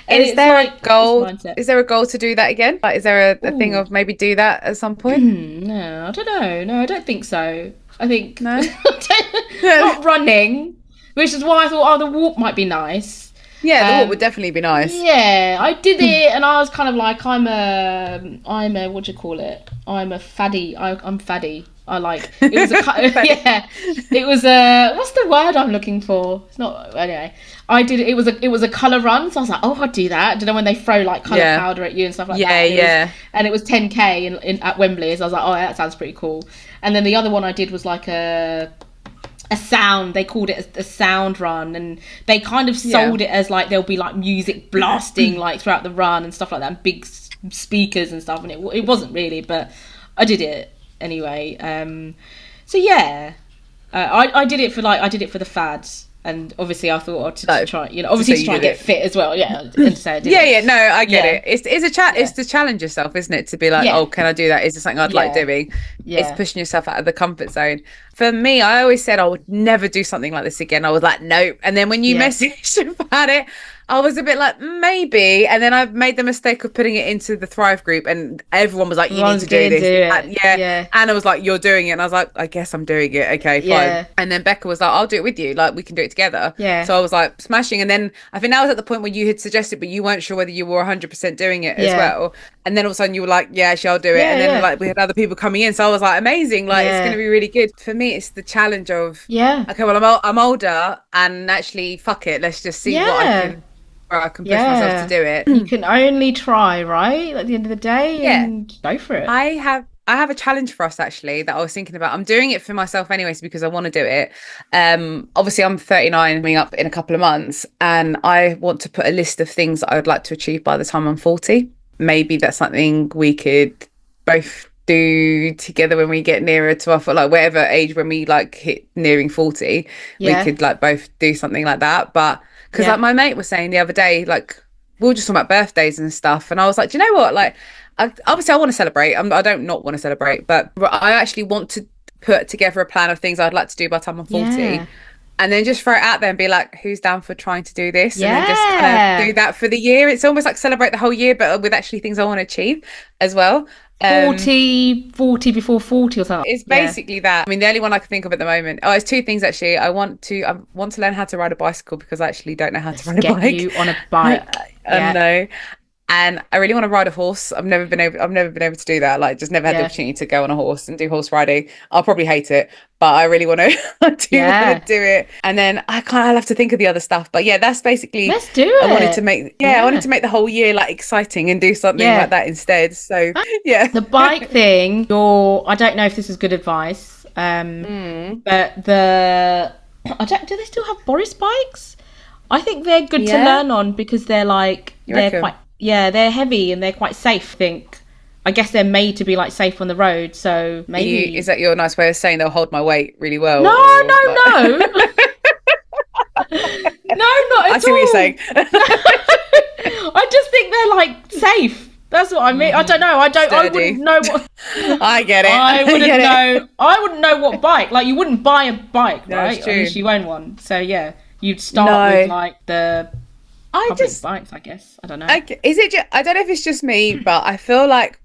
[SPEAKER 2] Is there a goal? Is there a goal to do that again? Like, is there a thing of maybe do that at some point?
[SPEAKER 3] No, I don't know. No, I don't think so. I think not running, which is why I thought, the walk might be nice.
[SPEAKER 2] Yeah, the walk would definitely be nice.
[SPEAKER 3] Yeah, I did it, and I was kind of like, I'm a what do you call it? I'm a faddy. I'm faddy. I like. It was It was a. What's the word I'm looking for? It's not. Anyway, I did. It was a colour run, so I was like, oh, I'd do that. Do you know when they throw like colour powder at you and stuff like that? And it was 10K at Wembley, so I was like, oh, that sounds pretty cool. And then the other one I did was like a sound, they called it a sound run, and they kind of sold it as like there'll be like music blasting like throughout the run and stuff like that, and big speakers and stuff, and it wasn't really, but I did it anyway. So I did it for the fads. And obviously, I thought to try, obviously to try and get fit as well. Yeah, and so I did it.
[SPEAKER 2] No, I get it. It's it's to challenge yourself, isn't it? To be like, oh, can I do that? Is this something I'd like doing? It's pushing yourself out of the comfort zone. For me, I always said I would never do something like this again. I was like, nope. And then when you messaged about it, I was a bit like, maybe. And then I made the mistake of putting it into the Thrive group, and everyone was like, you need to do this. Anna was like, you're doing it. And I was like, I guess I'm doing it. Okay, fine. And then Becca was like, I'll do it with you. Like, we can do it together. So I was like, smashing. And then I think that was at the point where you had suggested, but you weren't sure whether you were 100% doing it as well. And then all of a sudden you were like, yeah, actually, I'll do it. And then like we had other people coming in. So I was like, amazing. Like, it's going to be really good. For me, it's the challenge of, okay, well, I'm older, and actually, fuck it. Let's just see what I can push myself to do it.
[SPEAKER 3] You can only try, right? At the end of the day, and go for it.
[SPEAKER 2] I I have a challenge for us actually that I was thinking about. I'm doing it for myself anyways because I want to do it. Obviously I'm 39 coming up in a couple of months, and I want to put a list of things that I would like to achieve by the time I'm 40. Maybe that's something we could both do together when we get nearer to our, like, whatever age, when we like hit nearing 40, we could like both do something like that. But because like my mate was saying the other day, like we were just talking about birthdays and stuff, and I was like, do you know what, like obviously I want to celebrate. I don't not want to celebrate, but I actually want to put together a plan of things I'd like to do by the time I'm 40, and then just throw it out there and be like, who's down for trying to do this? And then just kind of do that for the year. It's almost like celebrate the whole year, but with actually things I want to achieve as well.
[SPEAKER 3] 40 before 40 or something.
[SPEAKER 2] It's basically that. I mean, the only one I can think of at the moment. Oh, it's two things actually. I want to learn how to ride a bicycle because I actually don't know how to ride a bike.
[SPEAKER 3] Get you on a bike.
[SPEAKER 2] I know. And I really want to ride a horse. I've never been able to do that. Like, just never had the opportunity to go on a horse and do horse riding. I'll probably hate it, but I really want to want to do it. And then I'll have to think of the other stuff. But yeah, that's basically. Let's do it. I wanted to make the whole year like exciting and do something like that instead. So yeah,
[SPEAKER 3] the bike thing. I don't know if this is good advice. But do they still have Boris bikes? I think they're good to learn on because they're like they're heavy and they're quite safe. I guess they're made to be like safe on the road. So maybe
[SPEAKER 2] is that your nice way of saying they'll hold my weight really well?
[SPEAKER 3] No. No, not at all.
[SPEAKER 2] I see what you're saying.
[SPEAKER 3] I just think they're like safe. That's what I mean. I don't know. I wouldn't know what.
[SPEAKER 2] I get it.
[SPEAKER 3] I wouldn't know what bike. Like, you wouldn't buy a bike, right? Unless you own one. So yeah, you'd start with like the public bikes, I guess. I don't know.
[SPEAKER 2] Is it just, I don't know if it's just me, but I feel like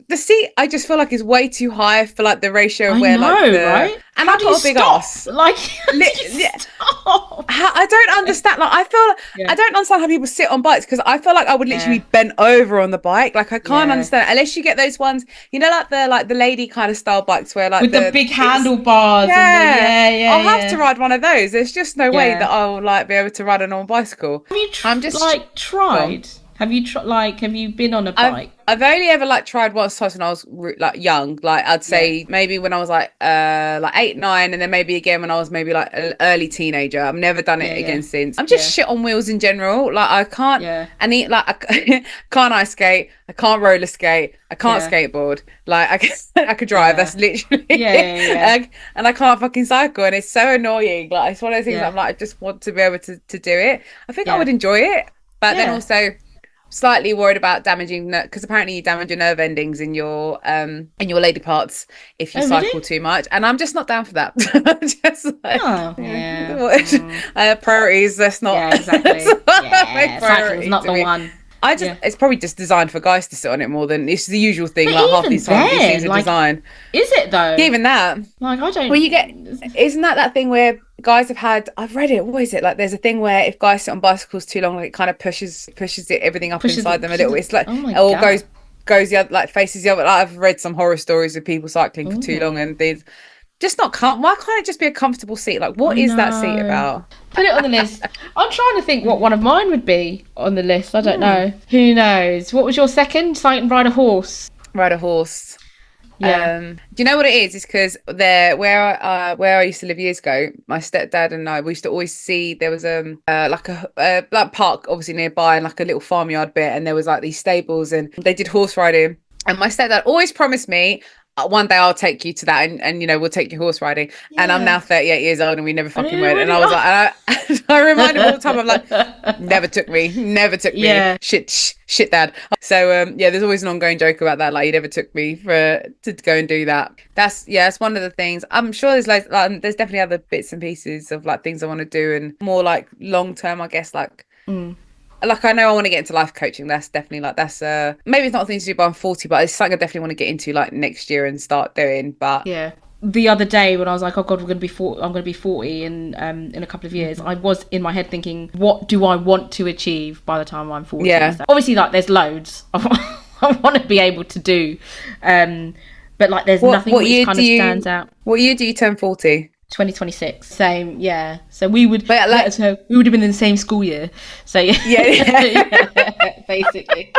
[SPEAKER 2] the seat, I just feel like is way too high for like the ratio where right?
[SPEAKER 3] And I've got a big ass. Like,
[SPEAKER 2] I don't understand. Like, I feel I don't understand how people sit on bikes, because I feel like I would literally be bent over on the bike. Like, I can't understand unless you get those ones, you know, like the lady kind of style bikes where like
[SPEAKER 3] with the big handlebars.
[SPEAKER 2] I'll have to ride one of those. There's just no way that I'll like be able to ride a normal bicycle.
[SPEAKER 3] Have you tried? Have you been on a bike?
[SPEAKER 2] I've only ever like tried once when I was like young. Like, I'd say maybe when I was like 8, 9, and then maybe again when I was maybe like an early teenager. I've never done it again since. I'm just shit on wheels in general. Like, I can't. I can't ice skate. I can't roller skate. I can't skateboard. Like, I could drive. That's literally it. And I can't fucking cycle, and it's so annoying. Like, it's one of those things I'm like, I just want to be able to do it. I think I would enjoy it, but then also slightly worried about damaging, because apparently you damage your nerve endings in your lady parts if you cycle too much, and I'm just not down for that. Just like, priorities. That's not
[SPEAKER 3] exactly. Cycling's not the one.
[SPEAKER 2] It's probably just designed for guys to sit on it more than it's the usual thing. But like, half these things are designed.
[SPEAKER 3] Is it though?
[SPEAKER 2] Even that.
[SPEAKER 3] Like, I don't.
[SPEAKER 2] Well, isn't that thing where guys have had? I've read it. What is it? Like, there's a thing where if guys sit on bicycles too long, like, it kind of pushes everything up inside them a little. It's like goes the other, like, faces the other. Like, I've read some horror stories of people cycling for too long, and they've just not why can't it just be a comfortable seat? Like, what is that seat about?
[SPEAKER 3] Put it on the list. I'm trying to think what one of mine would be on the list. I don't know. Who knows? What was your second? Ride a horse.
[SPEAKER 2] Ride a horse. Yeah. Do you know what it is? It's because where I used to live years ago, my stepdad and I, we used to always see, there was like a park obviously nearby, and like a little farmyard bit, and there was like these stables, and they did horse riding. And my stepdad always promised me, one day I'll take you to that, and you know, we'll take you horse riding. And I'm now 38 years old, and we never fucking went. And I was like, I remind him all the time, I'm like, never took me. Shit dad. So there's always an ongoing joke about that, like, he never took me to go and do that. It's one of the things. I'm sure there's there's definitely other bits and pieces of like things I want to do, and more like long term, I guess, like like, I know I want to get into life coaching. That's definitely like, that's maybe it's not a thing to do by I'm 40, but it's something I definitely want to get into like next year and start doing. But
[SPEAKER 3] the other day when I was like, oh god, I'm going to be 40 in a couple of years, I was in my head thinking, what do I want to achieve by the time I'm 40? Obviously, like, there's loads I want to be able to do, but like, there's nothing which kind of stands out.
[SPEAKER 2] What year do you turn 40?
[SPEAKER 3] 2026. Same, yeah. So we would,
[SPEAKER 2] But, like-
[SPEAKER 3] so we would have been in the same school year. So yeah,
[SPEAKER 2] Yeah.
[SPEAKER 3] basically.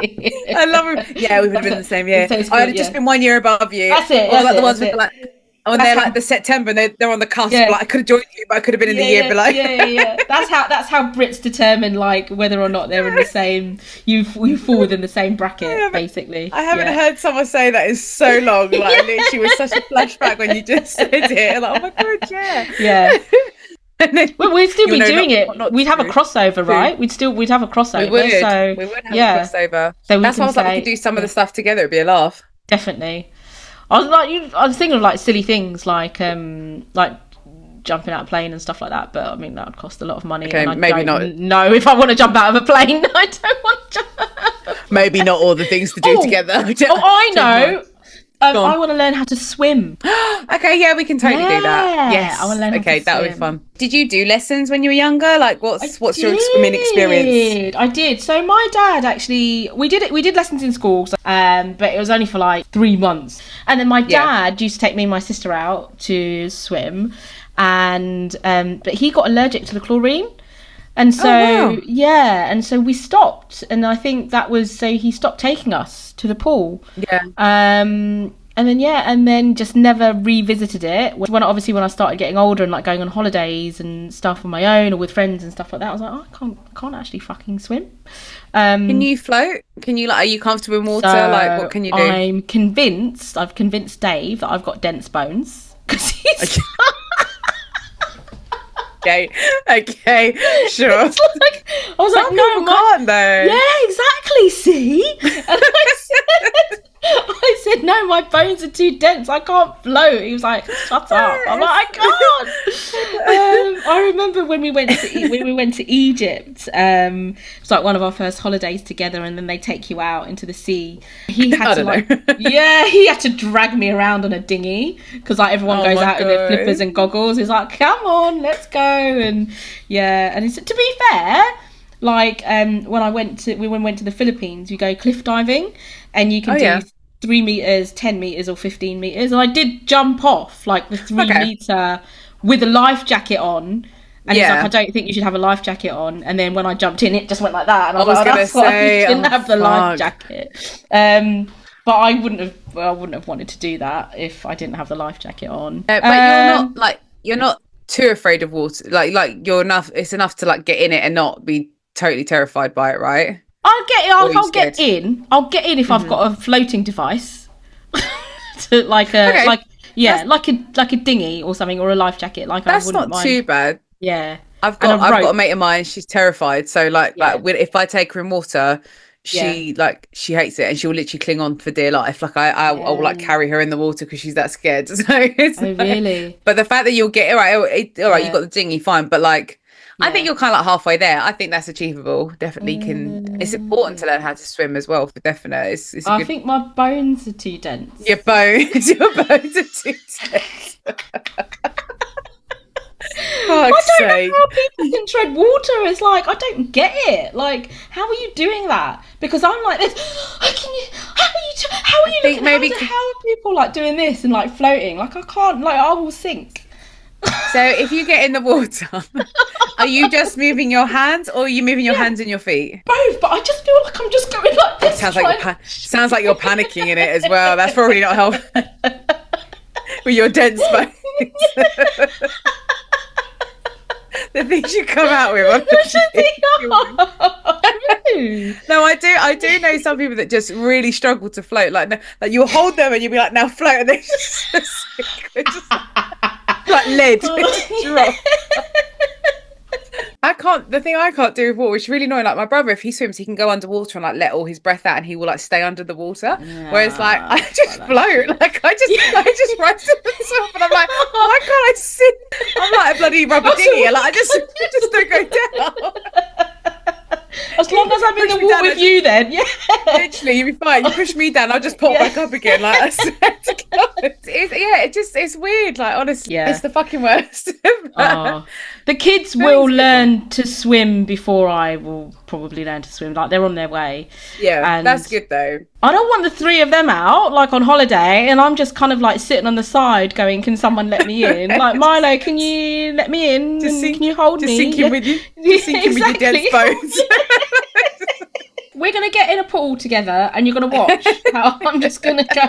[SPEAKER 2] I love it. Yeah, we would have been in the same year.
[SPEAKER 3] The same school,
[SPEAKER 2] I would have just
[SPEAKER 3] yeah.
[SPEAKER 2] been 1 year above you.
[SPEAKER 3] That's it,
[SPEAKER 2] Or like
[SPEAKER 3] that's
[SPEAKER 2] the
[SPEAKER 3] it,
[SPEAKER 2] ones
[SPEAKER 3] that's
[SPEAKER 2] with
[SPEAKER 3] it.
[SPEAKER 2] like, when
[SPEAKER 3] That's
[SPEAKER 2] they're
[SPEAKER 3] how-
[SPEAKER 2] like the September and they're on the cusp.
[SPEAKER 3] Yeah.
[SPEAKER 2] Like I could have joined you, but I could have been in the year below.
[SPEAKER 3] Yeah. That's how Brits determine like whether or not they're in the same. You fall within the same bracket, basically.
[SPEAKER 2] I haven't
[SPEAKER 3] Yeah.
[SPEAKER 2] heard someone say that in so long. Like literally was such a flashback when you just said it. Like, oh my god, yeah.
[SPEAKER 3] Yeah.
[SPEAKER 2] And then,
[SPEAKER 3] Well, we'd still be doing
[SPEAKER 2] not
[SPEAKER 3] it. We'd have a
[SPEAKER 2] true.
[SPEAKER 3] crossover, right? We'd have a crossover.
[SPEAKER 2] We would have a crossover.
[SPEAKER 3] So
[SPEAKER 2] That's why I was like, we could do some of the stuff together. It'd be a laugh.
[SPEAKER 3] Definitely. I was thinking of like silly things like jumping out of a plane and stuff like that, but I mean that would cost a lot of money.
[SPEAKER 2] Okay,
[SPEAKER 3] and I
[SPEAKER 2] maybe
[SPEAKER 3] don't
[SPEAKER 2] not.
[SPEAKER 3] know if I want to jump out of a plane. I don't want to jump.
[SPEAKER 2] Maybe not all the things to do together.
[SPEAKER 3] I know.
[SPEAKER 2] Go on.
[SPEAKER 3] I want to learn how to swim.
[SPEAKER 2] Okay, yeah, we can totally do that.
[SPEAKER 3] Yeah,
[SPEAKER 2] Yes.
[SPEAKER 3] I wanna learn how
[SPEAKER 2] Okay,
[SPEAKER 3] to
[SPEAKER 2] that would be
[SPEAKER 3] swim.
[SPEAKER 2] fun. Did you do lessons when you were younger? Like, what's your swimming experience?
[SPEAKER 3] I did. So my dad actually, we did lessons in school, but it was only for like 3 months. And then my dad used to take me and my sister out to swim, and but he got allergic to the chlorine. And so,
[SPEAKER 2] wow.
[SPEAKER 3] and so we stopped. And I think that was, so he stopped taking us to the pool.
[SPEAKER 2] Yeah.
[SPEAKER 3] And then just never revisited it. When I started getting older and like going on holidays and stuff on my own or with friends and stuff like that, I was like, oh, I can't actually fucking swim.
[SPEAKER 2] Can you float? Can you, like, are you comfortable in water?
[SPEAKER 3] So
[SPEAKER 2] Like, what can you do?
[SPEAKER 3] I've convinced Dave that I've got dense bones. Because he's...
[SPEAKER 2] Okay, sure.
[SPEAKER 3] It's like, I was like,
[SPEAKER 2] Some
[SPEAKER 3] no,
[SPEAKER 2] people can't though.
[SPEAKER 3] Yeah, exactly. See, and I said, no, my bones are too dense. I can't float. He was like, shut up. I'm like, I can't. I remember when we went to Egypt. It's like one of our first holidays together, and then they take you out into the sea. He had he had to drag me around on a dinghy because like everyone goes out in their flippers and goggles. He's like, come on, let's go. And and he said, to be fair, like when we went to the Philippines, you go cliff diving, and you can do 3 meters, 10 meters, or 15 meters. And I did jump off like the 3 meter with a life jacket on. And he's like, I don't think you should have a life jacket on. And then when I jumped in, it just went like that. And I was like, that's why I didn't have the life jacket. But I wouldn't have wanted to do that if I didn't have the life jacket on.
[SPEAKER 2] But you're not too afraid of water. Like you're enough. It's enough to like get in it and not be totally terrified by it, right?
[SPEAKER 3] I'll get in. I'll get in if I've got a floating device, like a dinghy or something, or a life jacket. Like
[SPEAKER 2] that's
[SPEAKER 3] I wouldn't
[SPEAKER 2] not
[SPEAKER 3] mind.
[SPEAKER 2] too bad.
[SPEAKER 3] Yeah,
[SPEAKER 2] I've got a mate of mine. She's terrified. So like if I take her in water, she hates it, and she'll literally cling on for dear life. Like I will like carry her in the water because she's that scared. So it's
[SPEAKER 3] really?
[SPEAKER 2] But the fact that you'll get all right, you got the dinghy, fine. But like. I think you're kind of like halfway there. I think that's achievable. Definitely can. It's important to learn how to swim as well, for definite.
[SPEAKER 3] I think my bones are too dense.
[SPEAKER 2] Your bones are too dense.
[SPEAKER 3] I don't know how people can tread water. It's like, I don't get it. Like, how are you doing that? Because I'm like this. How are you looking? How are people like doing this and like floating? Like I can't. Like I will sink.
[SPEAKER 2] So if you get in the water, are you just moving your hands, or are you moving your hands and your feet?
[SPEAKER 3] Both, but I just feel like I'm just going like this.
[SPEAKER 2] Sounds like you're panicking in it as well. That's probably not helpful with your dense bones. The things you come out with. No, I do know some people that just really struggle to float. Like you hold them and you'll be like, now float, and they just like lead. Drop. The thing I can't do with water, which is really annoying, like my brother, if he swims, he can go underwater and like let all his breath out, and he will like stay under the water. Yeah, whereas like I just float, like I just rise to the top, and I'm like, why can't I sit? I'm like a bloody rubber dinghy, like I just don't go down.
[SPEAKER 3] As long as I'm in the water with you, then
[SPEAKER 2] literally you'll be fine. You push me down, I'll just pop back up again. Like I swear to God, it's it's weird. Like, honestly,
[SPEAKER 3] Yeah.
[SPEAKER 2] it's the fucking worst.
[SPEAKER 3] Oh. The kids will learn to swim before I will probably learn to swim. Like, they're on their way.
[SPEAKER 2] Yeah,
[SPEAKER 3] And
[SPEAKER 2] that's good though.
[SPEAKER 3] I don't want the three of them out, like, on holiday, and I'm just kind of, like, sitting on the side going, can someone let me in? Like, Milo, can you let me in? Can you hold me?
[SPEAKER 2] Just sinking with you. Just sinking with your dead bones.
[SPEAKER 3] We're going to get in a pool together and you're going to watch how I'm just going to go,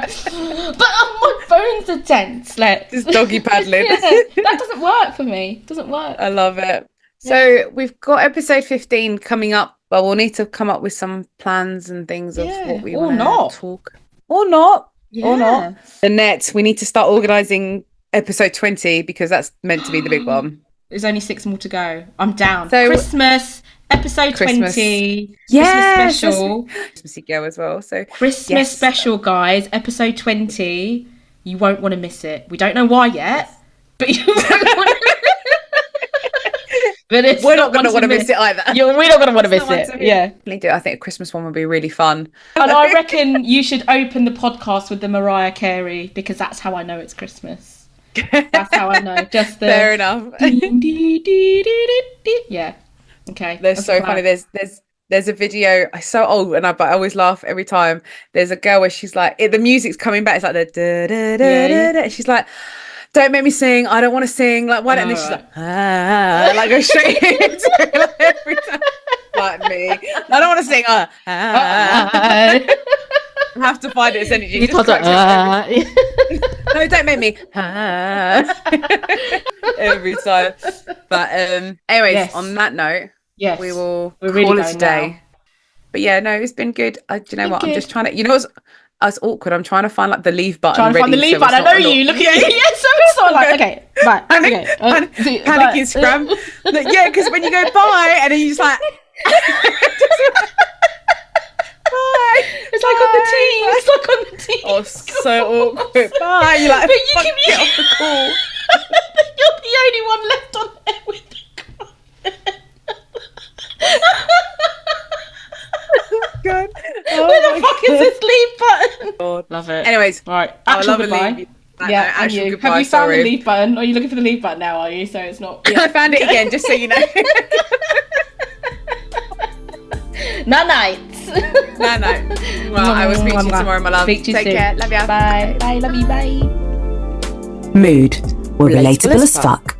[SPEAKER 3] but my bones are tense. Like,
[SPEAKER 2] Just doggy paddling.
[SPEAKER 3] Yeah, that doesn't work for me. It doesn't work.
[SPEAKER 2] I love it. So we've got episode 15 coming up, but we'll need to come up with some plans and things of what we want to talk. Or not. Or not. The net, we need to start organising episode 20 because that's meant to be the big one.
[SPEAKER 3] There's only 6 more to go. I'm down.
[SPEAKER 2] So,
[SPEAKER 3] Christmas. Episode 20,
[SPEAKER 2] yes,
[SPEAKER 3] Christmas special.
[SPEAKER 2] Christmassy girl as well. So
[SPEAKER 3] Christmas special, guys. Episode 20. You won't want to miss it. We don't know why yet, but you won't want to. But
[SPEAKER 2] we're not going to want to miss it either.
[SPEAKER 3] We're not going to want to miss it. Yeah.
[SPEAKER 2] I think a Christmas one would be really fun.
[SPEAKER 3] And I reckon you should open the podcast with the Mariah Carey because that's how I know it's Christmas. That's how I know. Just the
[SPEAKER 2] fair enough.
[SPEAKER 3] Yeah. Okay.
[SPEAKER 2] They're so funny. There's a video. It's so old, but I always laugh every time. There's a girl where she's like, the music's coming back. It's like the da da da da da. She's like, "Don't make me sing. I don't want to sing. Like, why don't?" And then she's like, like go straight into it, like, every time. Like me, I don't want to sing. I have to find its energy. No, don't make me. Every time. But anyways, on that note, we will call it a day. Now. But yeah, no, it's been good. Do you know what? I'm just trying to. You know what's awkward? I'm trying to find like the leave button.
[SPEAKER 3] Trying to find the leave button. I know you. Look at you. Yeah, so it's not like okay, right.
[SPEAKER 2] Panicking, scram. Yeah, because when you go bye, and then you just like. Bye.
[SPEAKER 3] It's like on the team. It's like on the team.
[SPEAKER 2] Oh, so awkward. Bye. You're like, but you can get off the call.
[SPEAKER 3] You're the only one left on there with the call.
[SPEAKER 2] God.
[SPEAKER 3] Where the fuck is this leave button?
[SPEAKER 2] God.
[SPEAKER 3] Love it.
[SPEAKER 2] Anyways,
[SPEAKER 3] right. Actual goodbye.
[SPEAKER 2] Yeah,
[SPEAKER 3] and you.
[SPEAKER 2] Goodbye,
[SPEAKER 3] have you found the leave button? Or are you looking for the leave button now? Are you? So it's not.
[SPEAKER 2] Yeah, I found it again, just so you know.
[SPEAKER 3] Nights.
[SPEAKER 2] No. Well, I will speak to you tomorrow, my love.
[SPEAKER 3] Speak to you
[SPEAKER 2] Take
[SPEAKER 3] soon.
[SPEAKER 2] care. Love ya.
[SPEAKER 3] Bye. Bye. Love you. Bye.
[SPEAKER 1] Mood. We're relatable as fuck.